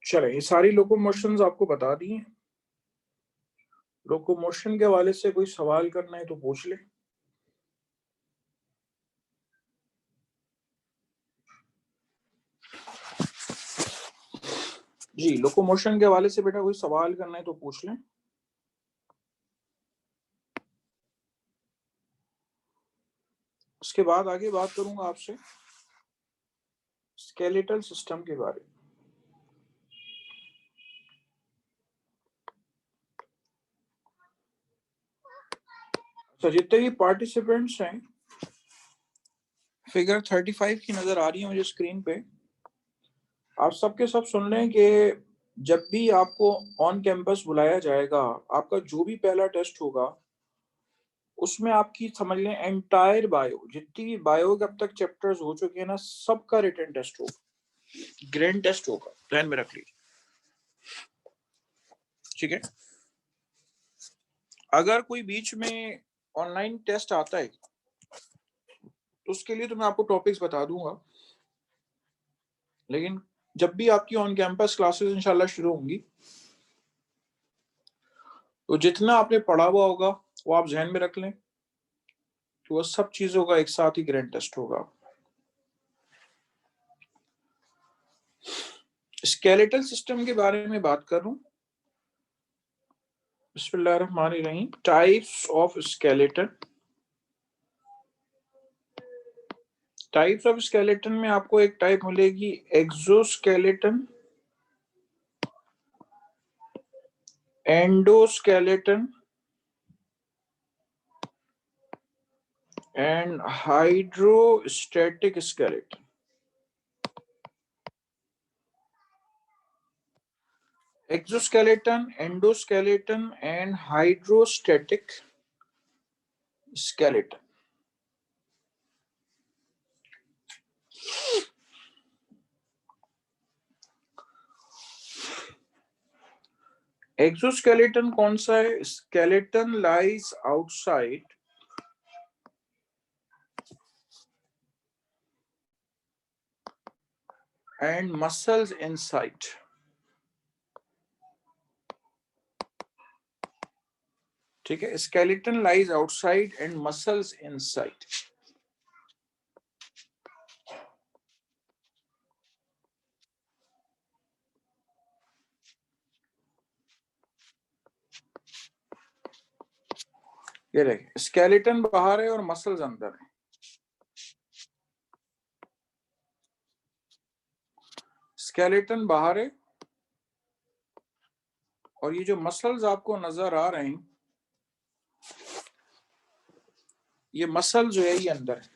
चले, ये सारी लोकोमोशंस आपको बता दी हैं। लोकोमोशन के हवाले से कोई सवाल करना है तो पूछ ले। जी, लोकोमोशन के हवाले से बेटा कोई सवाल करना है तो पूछ लें। उसके बाद आगे बात करूंगा आपसे स्केलेटल सिस्टम के बारे में। तो जितने भी पार्टिसिपेंट्स हैं, फिगर 35 की नजर आ रही है मुझे स्क्रीन पे, आप सबके सब सुन लें कि जब भी आपको ऑन कैंपस बुलाया जाएगा, आपका जो भी पहला टेस्ट होगा उसमें आपकी समझ लें एंटायर बायो, जितनी भी बायो के अब तक चैप्टर्स हो चुके हैं ना, सबका रिटन टेस्ट होगा, ग्रैंड टेस्ट होगा, ध्यान में रख लीजिए, ठीक है। अगर कोई बीच में ऑनलाइन टेस्ट आता है तो उसके लिए तो मैं आपको टॉपिक्स बता दूंगा, लेकिन जब भी आपकी ऑन कैंपस क्लासेस इंशाल्लाह शुरू होंगी तो जितना आपने पढ़ा हुआ होगा वो आप जहन में रख लें, तो वो सब चीजों का एक साथ ही ग्रैंड टेस्ट होगा। स्केलेटल सिस्टम के बारे में बात करूं, बिस्मिल्लाहिर्रहमानिर्रहीम। Types of skeleton, types of skeleton में आपको एक टाइप मिलेगी exoskeleton, endoskeleton and hydrostatic skeleton. Exoskeleton, endoskeleton and hydrostatic skeleton. Exoskeleton कौन सा है? Skeleton lies outside and muscles inside. ठीक है, skeleton lies outside and muscles inside. ये देखिए, स्केलेटन बाहर है और मसल्स अंदर है। स्केलेटन बाहर है और ये जो मसल्स आपको नजर आ रहे हैं, ये मसल जो है ये अंदर है।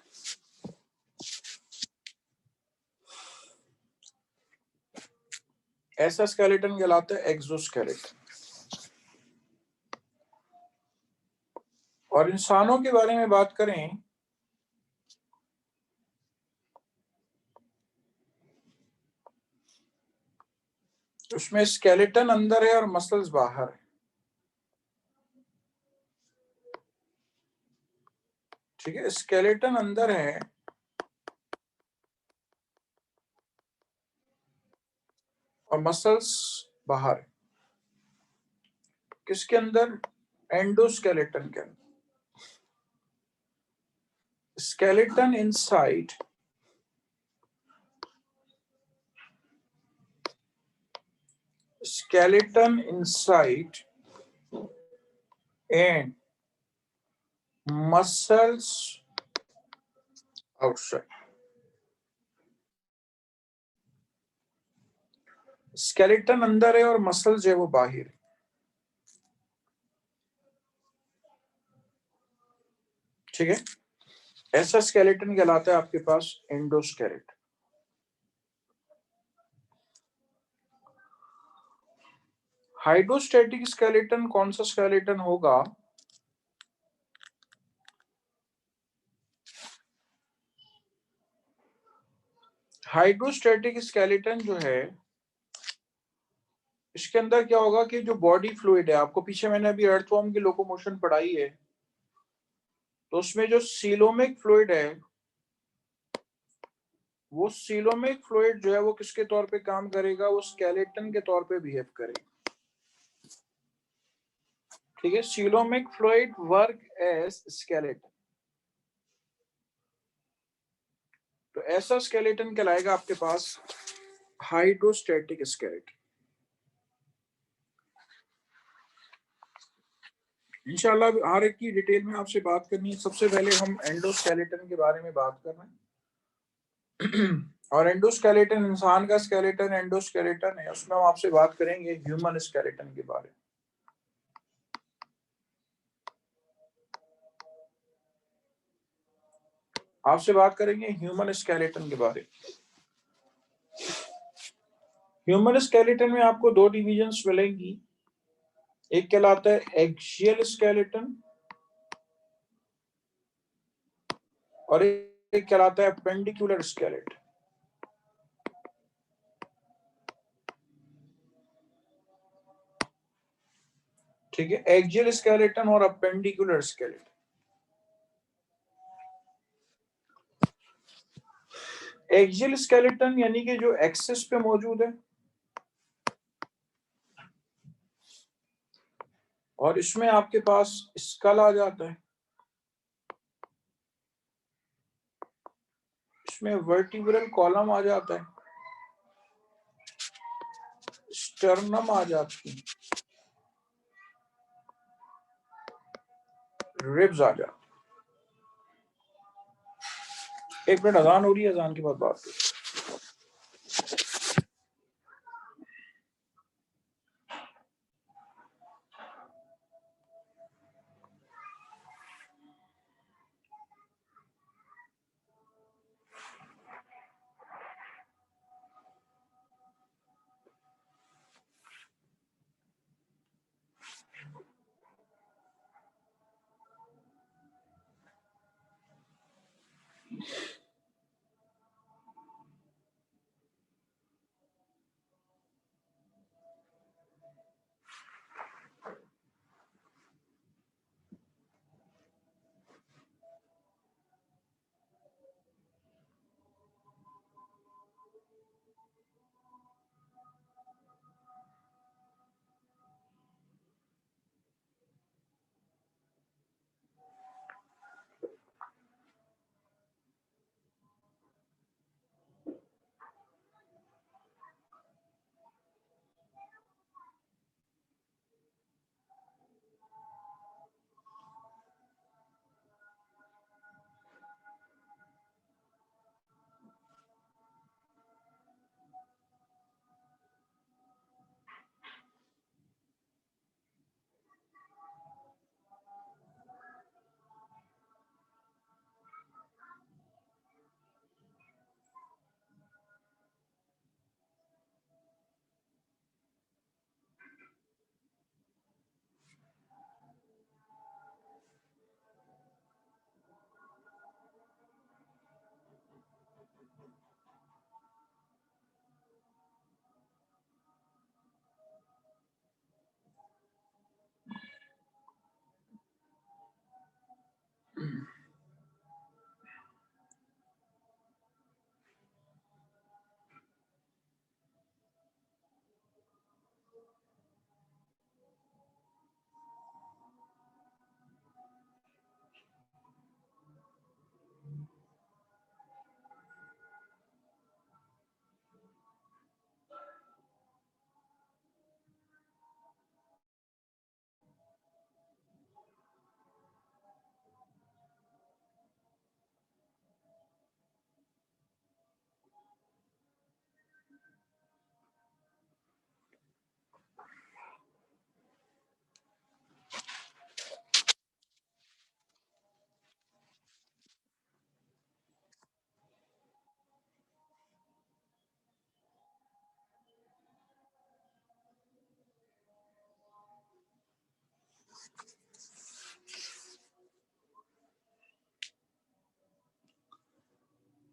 ऐसा स्केलेटन कहलाता है एक्सोस्केलेटन। और इंसानों के बारे में बात करें उसमें स्केलेटन अंदर है और मसल्स बाहर है। ठीक है, स्केलेटन अंदर है और मसल्स बाहर है। किसके अंदर? एंडोस्केलेटन के अंदर। Skeleton inside skeleton inside and muscles outside. Skeleton अंदर है और मसल जो है वो बाहर है। ठीक है, ऐसा स्केलेटन कहलाता है आपके पास एंडोस्केलेटन। हाइड्रोस्टैटिक स्केलेटन कौन सा स्केलेटन होगा? हाइड्रोस्टैटिक स्केलेटन जो है, इसके अंदर क्या होगा कि जो बॉडी फ्लूइड है, आपको पीछे मैंने अभी अर्थवॉर्म की लोकोमोशन पढ़ाई है, तो उसमें जो सीलोमिक फ्लूइड है, वो सीलोमिक फ्लूइड जो है वो किसके तौर पे काम करेगा? वो स्केलेटन के तौर पे बिहेव करेगा। ठीक है, coelomic fluid work as skeleton. तो ऐसा स्केलेटन कहलाएगा आपके पास हाइड्रोस्टैटिक स्केलेटन। इंशाल्लाह हर एक की डिटेल में आपसे बात करनी है। सबसे पहले हम एंडोस्केलेटन के बारे में बात कर रहे हैं और एंडोस्केलेटन इंसान का स्केलेटन एंडोस्केलेटन है, उसमें हम आपसे बात करेंगे ह्यूमन स्केलेटन के बारे में। आपसे बात करेंगे ह्यूमन स्केलेटन के बारे में। ह्यूमन स्केलेटन में आपको दो डिविजन्स मिलेंगी, एक कहलाता है एक्सियल स्केलेटन और एक कहलाता है अपेंडिकुलर स्केलेटन। ठीक है, एक्सियल स्केलेटन और अपेंडिकुलर स्केलेटन। एक्सियल स्केलेटन यानी कि जो एक्सिस पे मौजूद है और इसमें आपके पास स्कल आ जाता है, इसमें वर्टिब्रल कॉलम आ जाता है, स्टर्नम आ जाती है, रिब्स आ जाती है। 1 मिनट, अजान हो रही है, अजान के बाद बात करते हैं।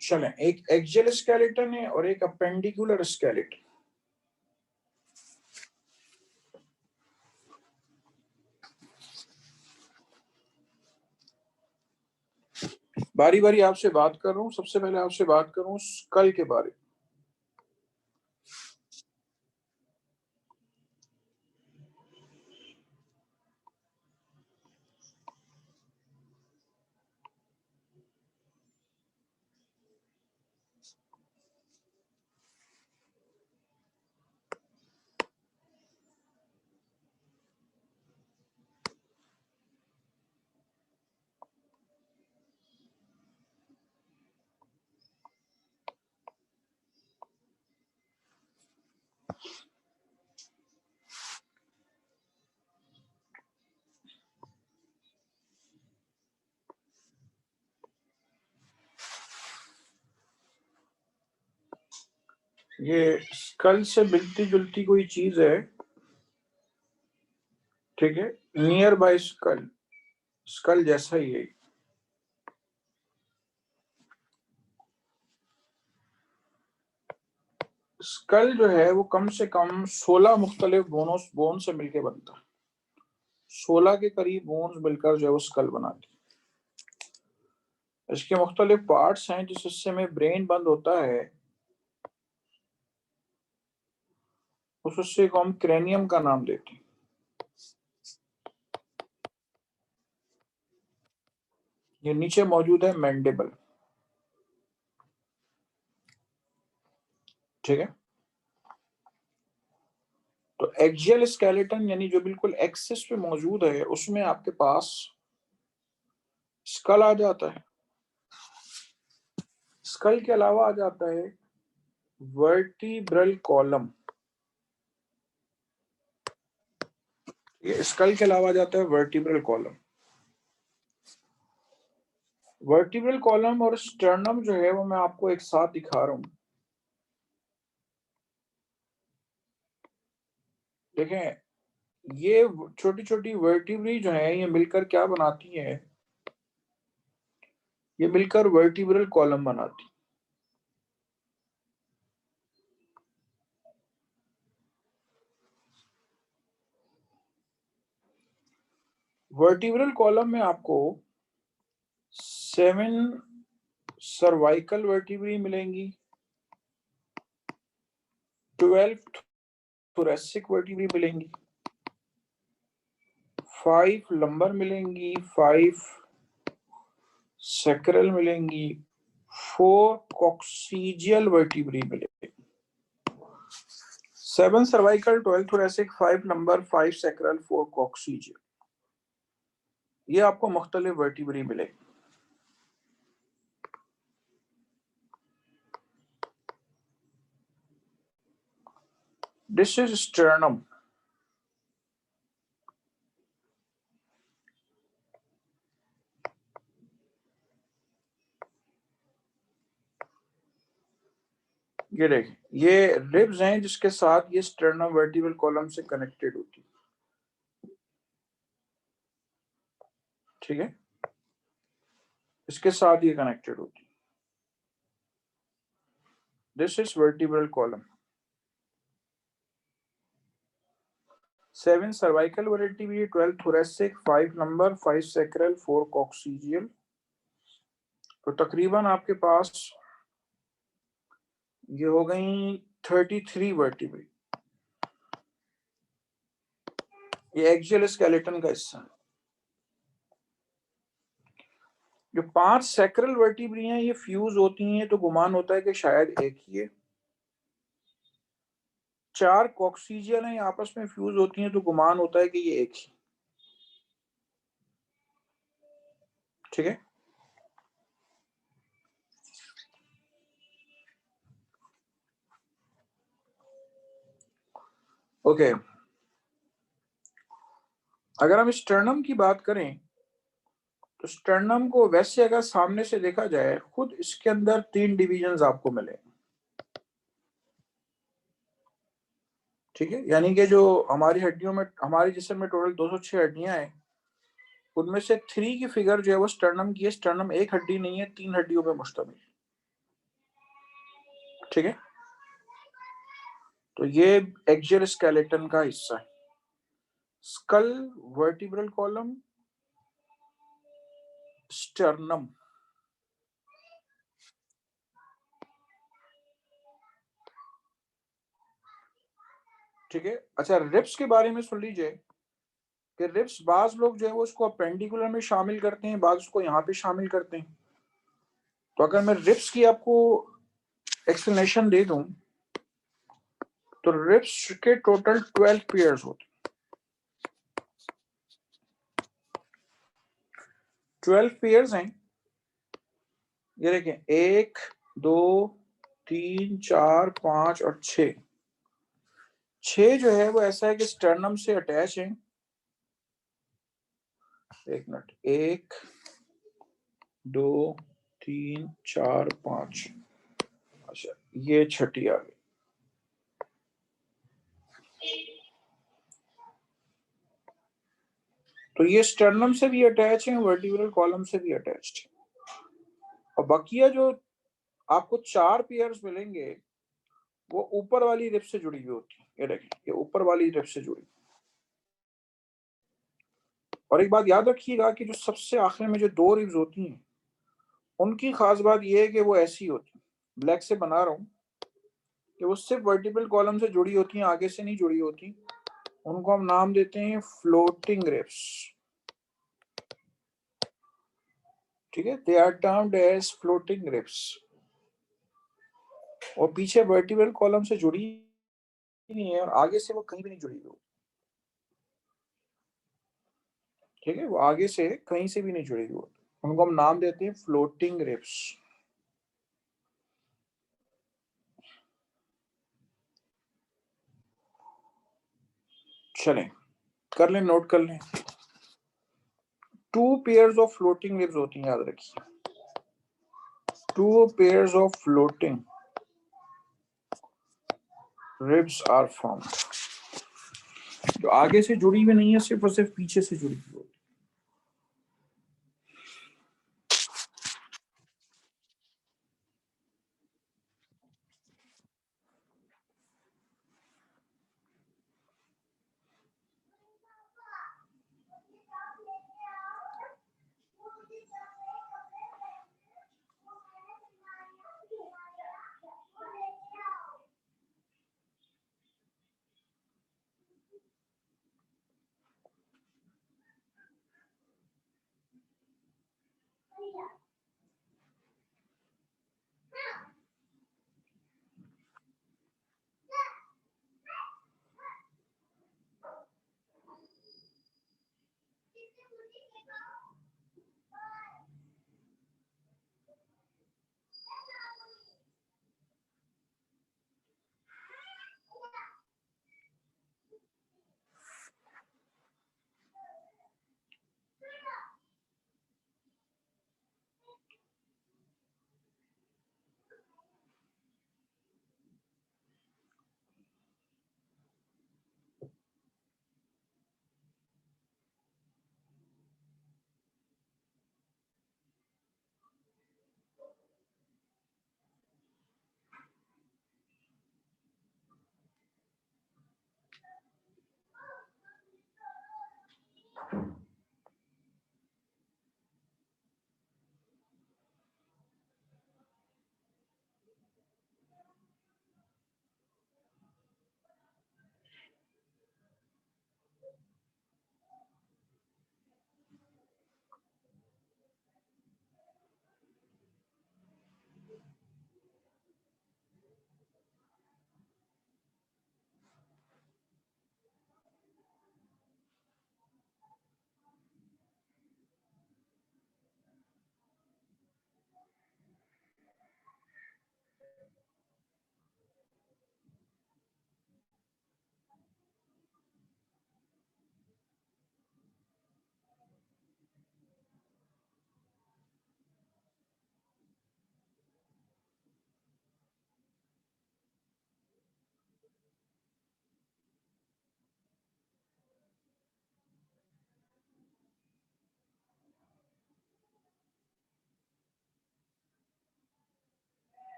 चलें, एक एक्सियल स्केलेटन है और एक अपेंडिकुलर स्केलेटन। बारी बारी आपसे बात कर रहा हूं। सबसे पहले आपसे बात करूं स्कल के बारे में। ये स्कल से मिलती जुलती कोई चीज है, ठीक है, नियर बाय स्कल, स्कल जैसा ही है। स्कल जो है वो कम से कम 16 मुख्तलिफ बोन से मिलके बनता है। 16 के करीब बोन्स मिलकर जो है वो स्कल बनाती है। इसके मुख्तलिफ पार्ट्स हैं। जिस हिस्से में ब्रेन बंद होता है उस हिस्से को हम क्रेनियम का नाम देते हैं। ये नीचे मौजूद है मैंडिबल, ठीक है। तो एक्सियल स्केलेटन यानी जो बिल्कुल एक्सिस पे मौजूद है उसमें आपके पास स्कल आ जाता है। स्कल के अलावा आ जाता है वर्टिब्रल कॉलम। ये स्कल के अलावा आ जाता है वर्टिब्रल कॉलम। वर्टिब्रल कॉलम और स्टर्नम जो है वो मैं आपको एक साथ दिखा रहा हूं। देखें, ये छोटी छोटी वर्टिब्री जो है ये मिलकर क्या बनाती है, ये मिलकर वर्टिब्रल कॉलम बनाती है। वर्टिब्रल कॉलम में आपको 7 सर्वाइकल वर्टिब्री मिलेंगी, 12 थोरेसिक वर्टिब्री मिलेंगी, 5 लंबर मिलेंगी, 5 सैक्रल मिलेंगी, 4 कॉक्सीजियल वर्टिब्री मिलेंगी। 7 cervical, 12 thoracic, 5 lumbar, 5 sacral, 4 coccygeal, ये आपको मुख्तलिफ वर्टिब्री मिलेगी। This is sternum. ये देखें, ये रिब्स हैं जिसके साथ ये स्टर्नम वर्टिब्रल कॉलम से कनेक्टेड होती है, ठीक है, इसके साथ ये कनेक्टेड होती है। This is vertebral column. 7 cervical vertebrae, 12 thoracic, 5 lumbar, 5 sacral, 4 coccygeal. तो तकरीबन आपके पास ये हो गई 33 वर्टिब्री। ये एक्सियल स्केलेटन का हिस्सा है। जो 5 सैक्रल वर्टिब्री हैं ये फ्यूज होती हैं तो गुमान होता है कि शायद एक ही है। 4 कॉक्सीजियल हैं आपस में फ्यूज होती हैं तो गुमान होता है कि ये एक ही, ठीक है। ओके, अगर हम स्टर्नम की बात करें तो स्टर्नम को वैसे अगर सामने से देखा जाए खुद इसके अंदर 3 डिविजन्स आपको मिले, ठीक है। यानी कि जो हमारी हड्डियों में, हमारे जिस्म में टोटल 206 हड्डियां हैं, उनमें से 3 की फिगर जो है वो स्टर्नम की है। स्टर्नम एक हड्डी नहीं है, 3 हड्डियों पर मुश्तमिल, ठीक है। तो ये एक्सियल स्केलेटन का हिस्सा है। स्कल, वर्टिब्रल कॉलम, स्टर्नम, ठीक है। अच्छा, रिब्स के बारे में सुन लीजिए कि रिब्स बाज लोग जो है वो उसको अपेंडिकुलर में शामिल करते हैं, बाज उसको यहाँ पे शामिल करते हैं। तो अगर मैं रिब्स की आपको एक्सप्लेनेशन दे दूं तो रिब्स के टोटल 12 पेयर्स होते हैं। 12 पेयर्स हैं। ये देखें, 1 2 3 4 5 और 6। 6 जो है वो ऐसा है कि स्टर्नम से अटैच है। एक मिनट, 1 2 3 4 5। अच्छा, ये छठी आ गई। तो ये स्टर्नम से भी अटैच है, वर्टिब्रल कॉलम से भी अटैच्ड है। और बकिया जो आपको 4 पेयर्स मिलेंगे वो ऊपर वाली रिब से जुड़ी हुई होती है। ये देखिए, ये ऊपर वाली रिब से जुड़ी। और एक बात याद रखिएगा कि जो सबसे आखिर में जो 2 रिब्स होती हैं उनकी खास बात यह है कि वो ऐसी होती है, ब्लैक से बना रहा हूं, कि वो सिर्फ वर्टिब्रल कॉलम से जुड़ी होती हैं, आगे से नहीं जुड़ी होती। उनको हम नाम देते हैं फ्लोटिंग रिब्स। ठीक है, they are termed as floating ribs. और पीछे वर्टिब्रल कॉलम से जुड़ी नहीं है और आगे से वो कहीं भी नहीं जुड़ी हुई। ठीक है, वो आगे से कहीं से भी नहीं जुड़ी हुई, उनको हम नाम देते हैं फ्लोटिंग रिब्स। चलें, कर लें, नोट कर लें। 2 पेयर्स ऑफ फ्लोटिंग रिब्स होती हैं, याद रखिए। 2 pairs of floating ribs are formed. जो आगे से जुड़ी हुई नहीं है, सिर्फ और सिर्फ पीछे से जुड़ी हुई।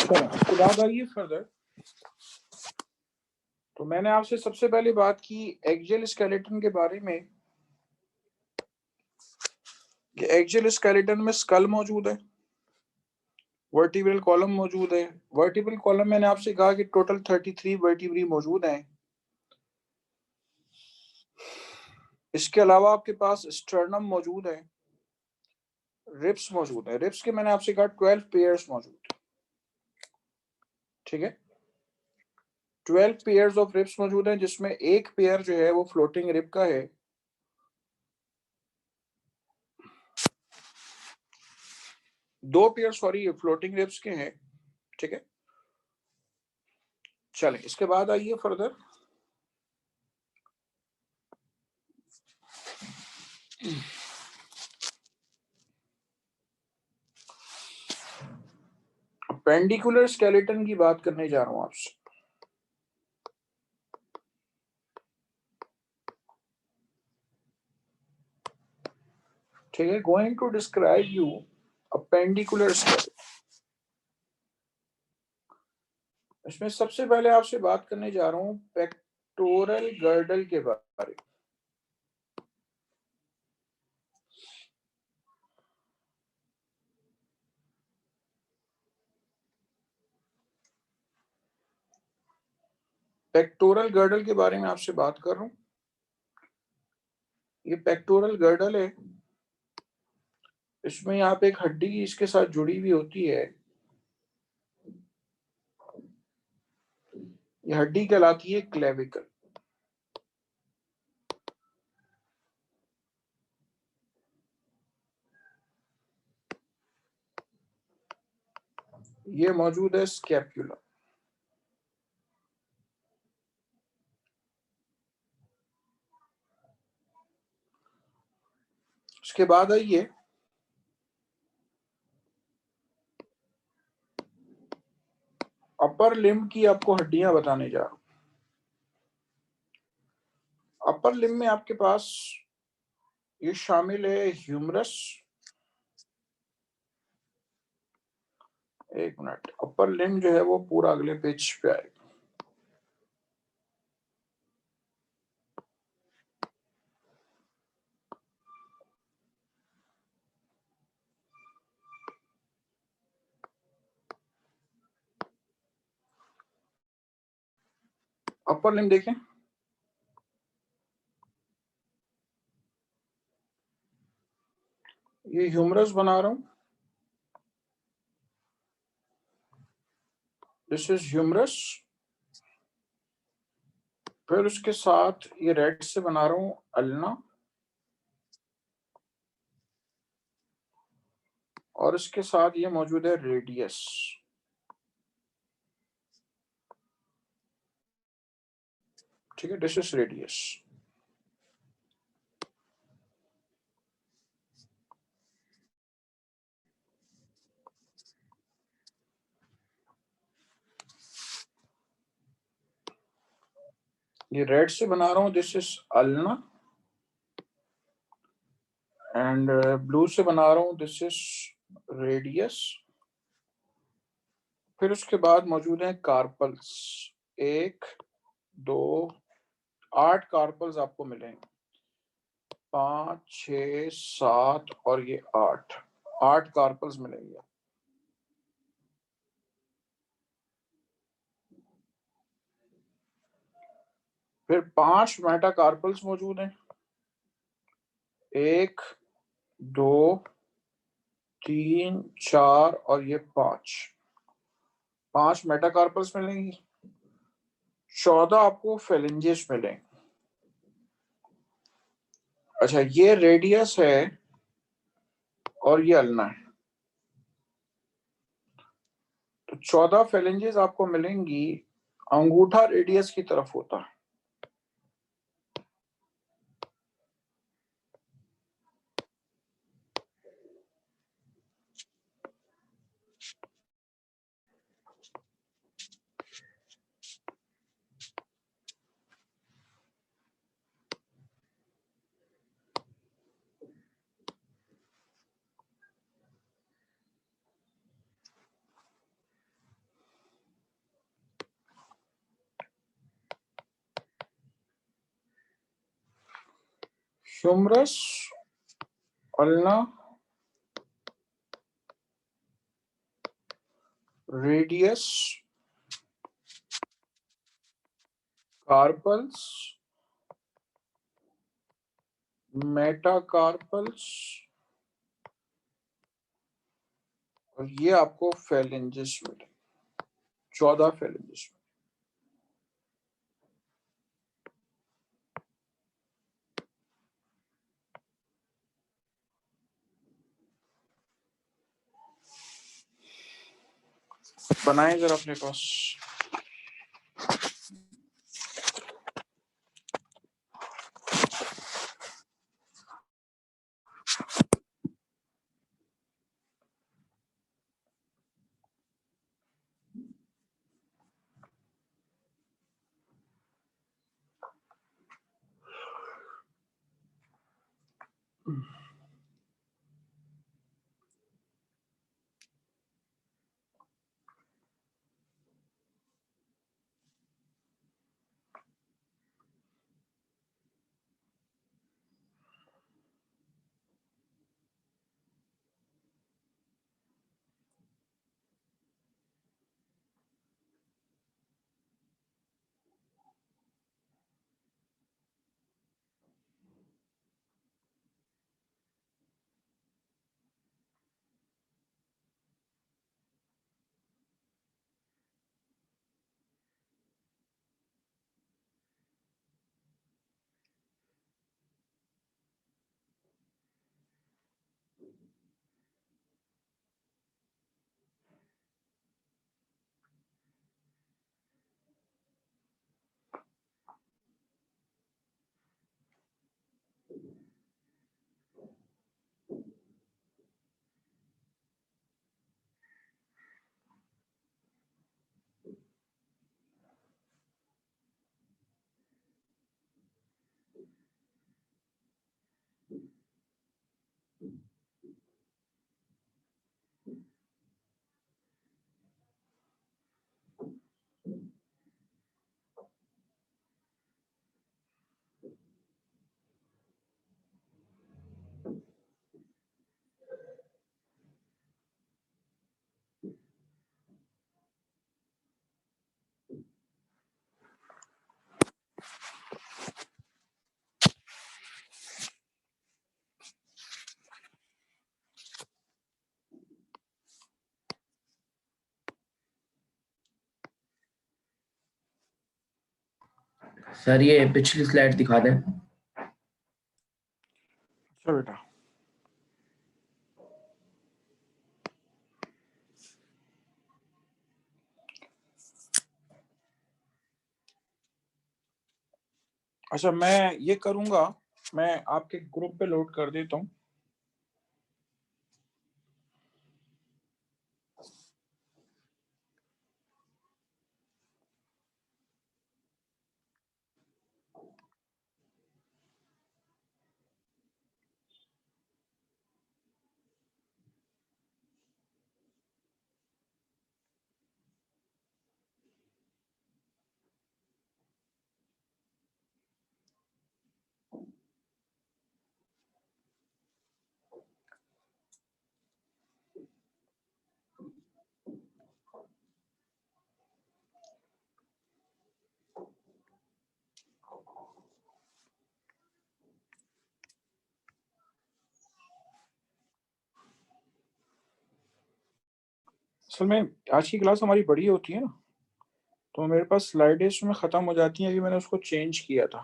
चलो, उसके बाद आइए फर्दर। तो मैंने आपसे सबसे पहले बात की एक्जियल स्केलेटन के बारे में, कि एक्जियल स्केलेटन में स्कल मौजूद है, वर्टिब्रल कॉलम मौजूद है। वर्टिब्रल कॉलम मैंने आपसे कहा कि टोटल 33 वर्टिब्री मौजूद हैं। इसके अलावा आपके पास स्टर्नम मौजूद है, रिब्स मौजूद है। रिब्स के मैंने आपसे कहा 12 पेयर्स मौजूद है। ठीक है, 12 पेयर्स ऑफ रिब्स मौजूद हैं, जिसमें एक पेयर जो है वो फ्लोटिंग रिब का है, 2 पेयर सॉरी फ्लोटिंग रिब्स के हैं। ठीक है, चलें, इसके बाद आइए फर्दर। पेंडिकुलर स्केलेटन की बात करने जा रहा हूं आपसे। ठीक है, going to describe you a appendicular skeleton. इसमें सबसे पहले आपसे बात करने जा रहा हूं पेक्टोरल गर्डल के बारे में। पेक्टोरल गर्डल के बारे में आपसे बात कर रहा हूं। ये पेक्टोरल गर्डल है, इसमें यहाँ पे एक हड्डी इसके साथ जुड़ी हुई होती है। ये हड्डी कहलाती है क्लेविकल। ये मौजूद है स्कैपुला। उसके बाद आइए अपर लिम्ब की आपको हड्डियां बताने जा रहा हूं। अपर लिम्ब में आपके पास ये शामिल है ह्यूमरस। एक मिनट, अपर लिम्ब जो है वो पूरा अगले पेज पे आएगा। अपर लिम्ब देखें, ये ह्यूमरस बना रहा हूं। This is humerus. फिर उसके साथ ये रेड से बना रहा हूं अल्ना, और इसके साथ ये मौजूद है रेडियस। ठीक है, दिस इज रेडियस। ये रेड से बना रहा हूं, this is ulna, and blue से बना रहा हूं, दिस इज रेडियस। फिर उसके बाद मौजूद है कार्पल्स। 1 2 8 कार्पल्स आपको मिलेंगे। 5 6 7 और ये 8 कार्पल्स मिलेंगे। फिर 5 मेटाकार्पल्स मौजूद हैं। 1 2 3 4 और ये 5 मेटाकार्पल्स मिलेंगी। 14 आपको फेलेंजेस मिलेंगे। अच्छा, ये रेडियस है और ये अल्ना है, तो 14 फेलेंजेस आपको मिलेंगी। अंगूठा रेडियस की तरफ होता है। Humerus, ulna, radius, carpals, metacarpals, और ये आपको फेलेंजेस मिले। 14 फेलेंजेस। बनाए जरा अपने पास। सर ये पिछली स्लाइड दिखा दें। अच्छा बेटा, अच्छा मैं ये करूंगा, मैं आपके ग्रुप पे लोड कर देता हूँ। असल में आज की क्लास हमारी बड़ी होती है ना, तो मेरे पास स्लाइडें उसमें ख़त्म हो जाती हैं। अभी मैंने उसको चेंज किया था,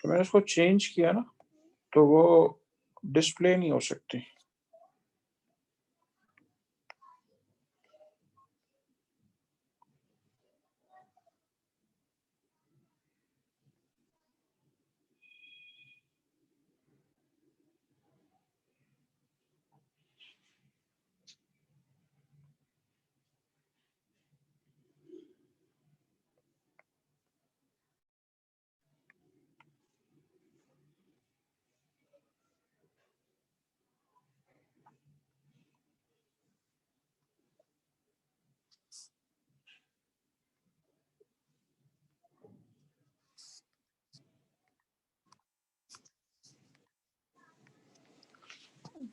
तो मैंने उसको चेंज किया ना, तो वो डिस्प्ले नहीं हो सकती।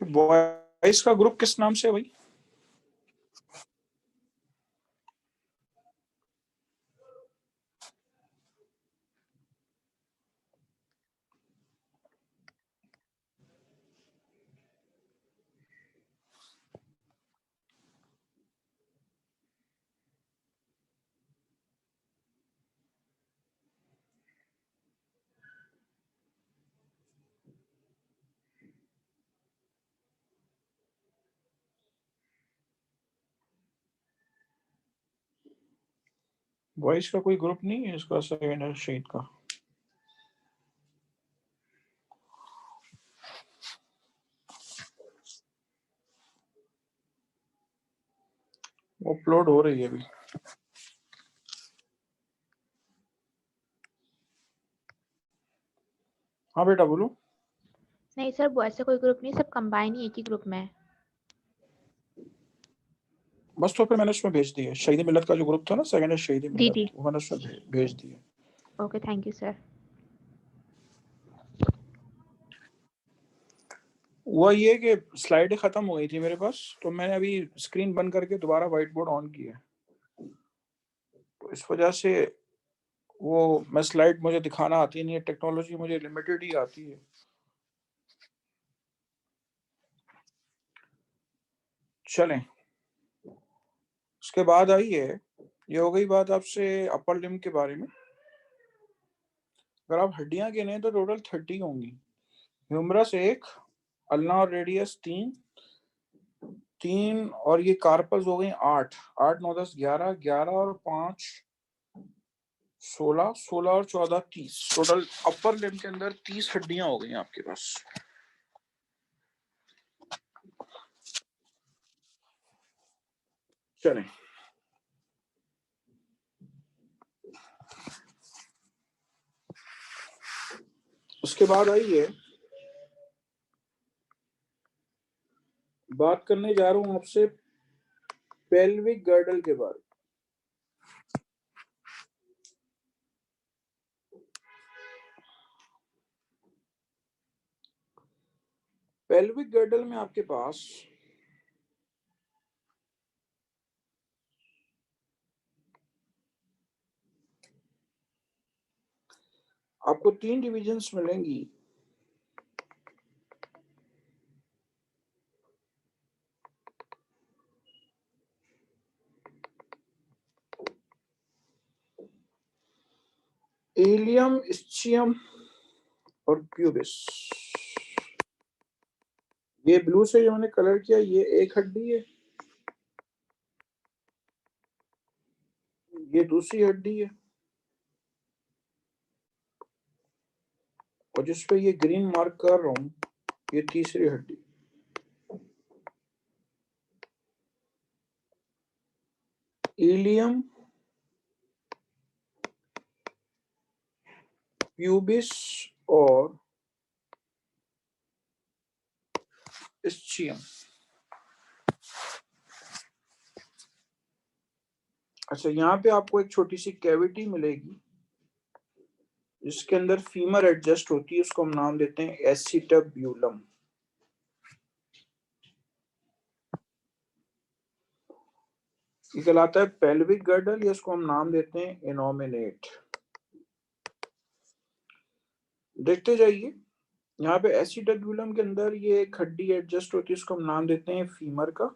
बॉयज का ग्रुप किस नाम से है भाई? बॉयज का कोई ग्रुप नहीं है इसका, सेकेंड शहीद का? वो अपलोड हो रही है अभी। हाँ बेटा बोलो। नहीं सर, वो ऐसा कोई ग्रुप नहीं, सब कंबाइन ही एक ही ग्रुप में है। बस तो फिर मैंने उसमें भेज दिया। शहीद मिलत का जो ग्रुप था ना, सेकंड है शहीद मिलत, जी। वो मैंने उसमें भेज दिया। Okay, thank you sir. हुआ ये कि स्लाइड खत्म हो गई थी मेरे पास, तो मैंने अभी स्क्रीन बंद करके दोबारा व्हाइट बोर्ड ऑन किया, तो इस वजह से वो मैं स्लाइड मुझे दिखाना आती नहीं है, टेक्नोलॉजी मुझे लिमिटेड ही आती है। चलें, उसके बाद आई है, ये हो गई बात आपसे अपर लिम्ब के बारे में। अगर आप हड्डियां गिने तो टोटल 30 होंगी। ह्यूमरस 1, अल्ना और रेडियस 3 और ये कार्पल्स हो गई 8, 8 9 10 11, 11 और 5 16, 16 और 14 30, टोटल अपर लिम्ब के अंदर 30 हड्डियां हो गई आपके पास। चलें, उसके बाद आई है, बात करने जा रहा हूं आपसे पेल्विक गर्डल के बारे में। पेल्विक गर्डल में आपके पास आपको 3 डिविजन्स मिलेंगी। इलियम, इस्चियम और प्यूबिस। ये ब्लू से जो मैंने कलर किया, ये एक हड्डी है, ये दूसरी हड्डी है, और जिस पे ये ग्रीन मार्क कर रहा हूं, ये तीसरी हड्डी। इलियम, प्यूबिस और इस्चियम। अच्छा, यहाँ पे आपको एक छोटी सी कैविटी मिलेगी जिसके अंदर फीमर एडजस्ट होती है, उसको हम नाम देते हैं एसिटाब्यूलम। ये कहलाता है पेल्विक गर्डल, या इसको हम नाम देते हैं इनोमिनेट। देखते जाइए, यहाँ पे एसिटाब्यूलम के अंदर ये एक हड्डी एडजस्ट होती है, उसको हम नाम देते हैं फीमर का।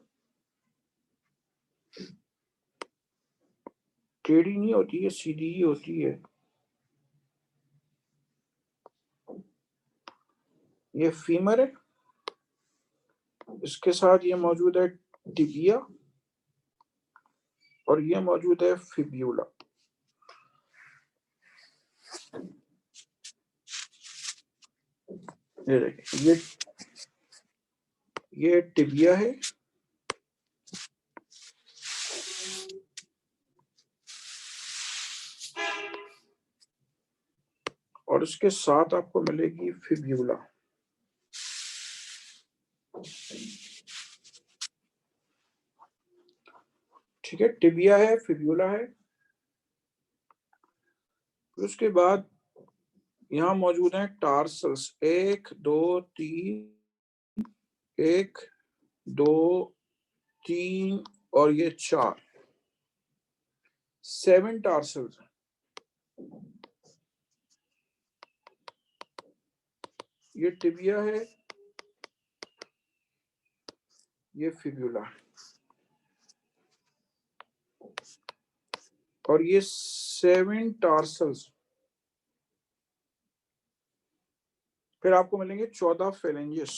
टेढ़ी नहीं होती है, सीधी ही होती है। ये फीमर है, इसके साथ ये मौजूद है टिबिया, और ये मौजूद है फिब्यूला। ये देखिए, ये टिबिया है, और इसके साथ आपको मिलेगी फिब्यूला। ठीक है, टिबिया है, फिब्यूला है। फिर उसके बाद यहाँ मौजूद है टार्सल्स, 1 2 3, 1 2 3 और ये 4, 7 टार्सल्स। ये टिबिया है, ये फिब्यूला है, और ये 7 टार्सल्स। फिर आपको मिलेंगे 14 फेलेंजेस।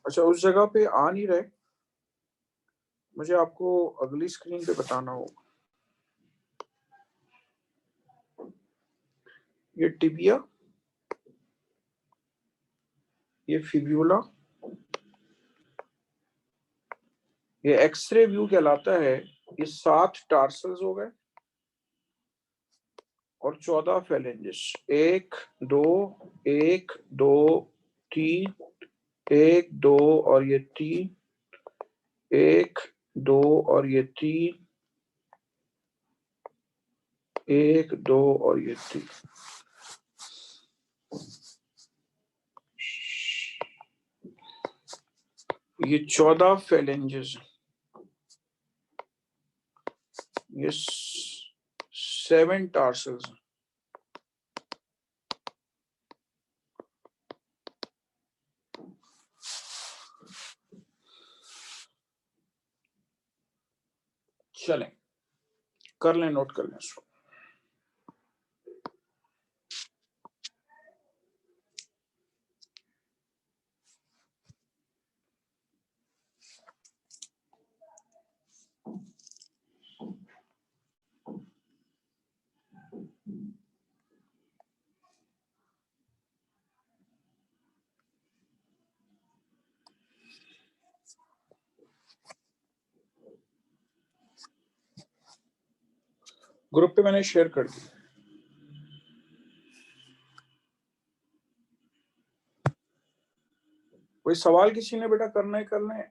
अच्छा, उस जगह पे आ नहीं रहे, मुझे आपको अगली स्क्रीन पे बताना होगा। ये टिबिया, ये फिब्यूला, ये एक्सरे व्यू कहलाता है। ये 7 टार्सल्स हो गए और 14 फेलेंजेस। 1 2 1 2 3 1 2 और ये 3 1 2 और ये 3 1 2 और ये 3। ये 14 फेलेंजेस, ये 7 टार्सल्स। चलें, कर लें, नोट कर लें इसको। ग्रुप पे मैंने शेयर कर दी। कोई सवाल किसी ने बेटा करना है कर लें,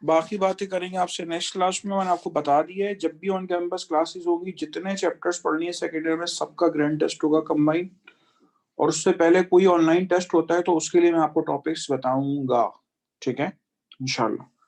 बाकी बातें करेंगे आपसे नेक्स्ट क्लास में। मैंने आपको बता दिया है जब भी ऑन कैंपस क्लासेस होगी, जितने चैप्टर्स पढ़नी है सेकेंड ईयर में, सबका ग्रैंड टेस्ट होगा कंबाइन। और उससे पहले कोई ऑनलाइन टेस्ट होता है तो उसके लिए मैं आपको टॉपिक्स बताऊंगा, ठीक है, इंशाल्लाह।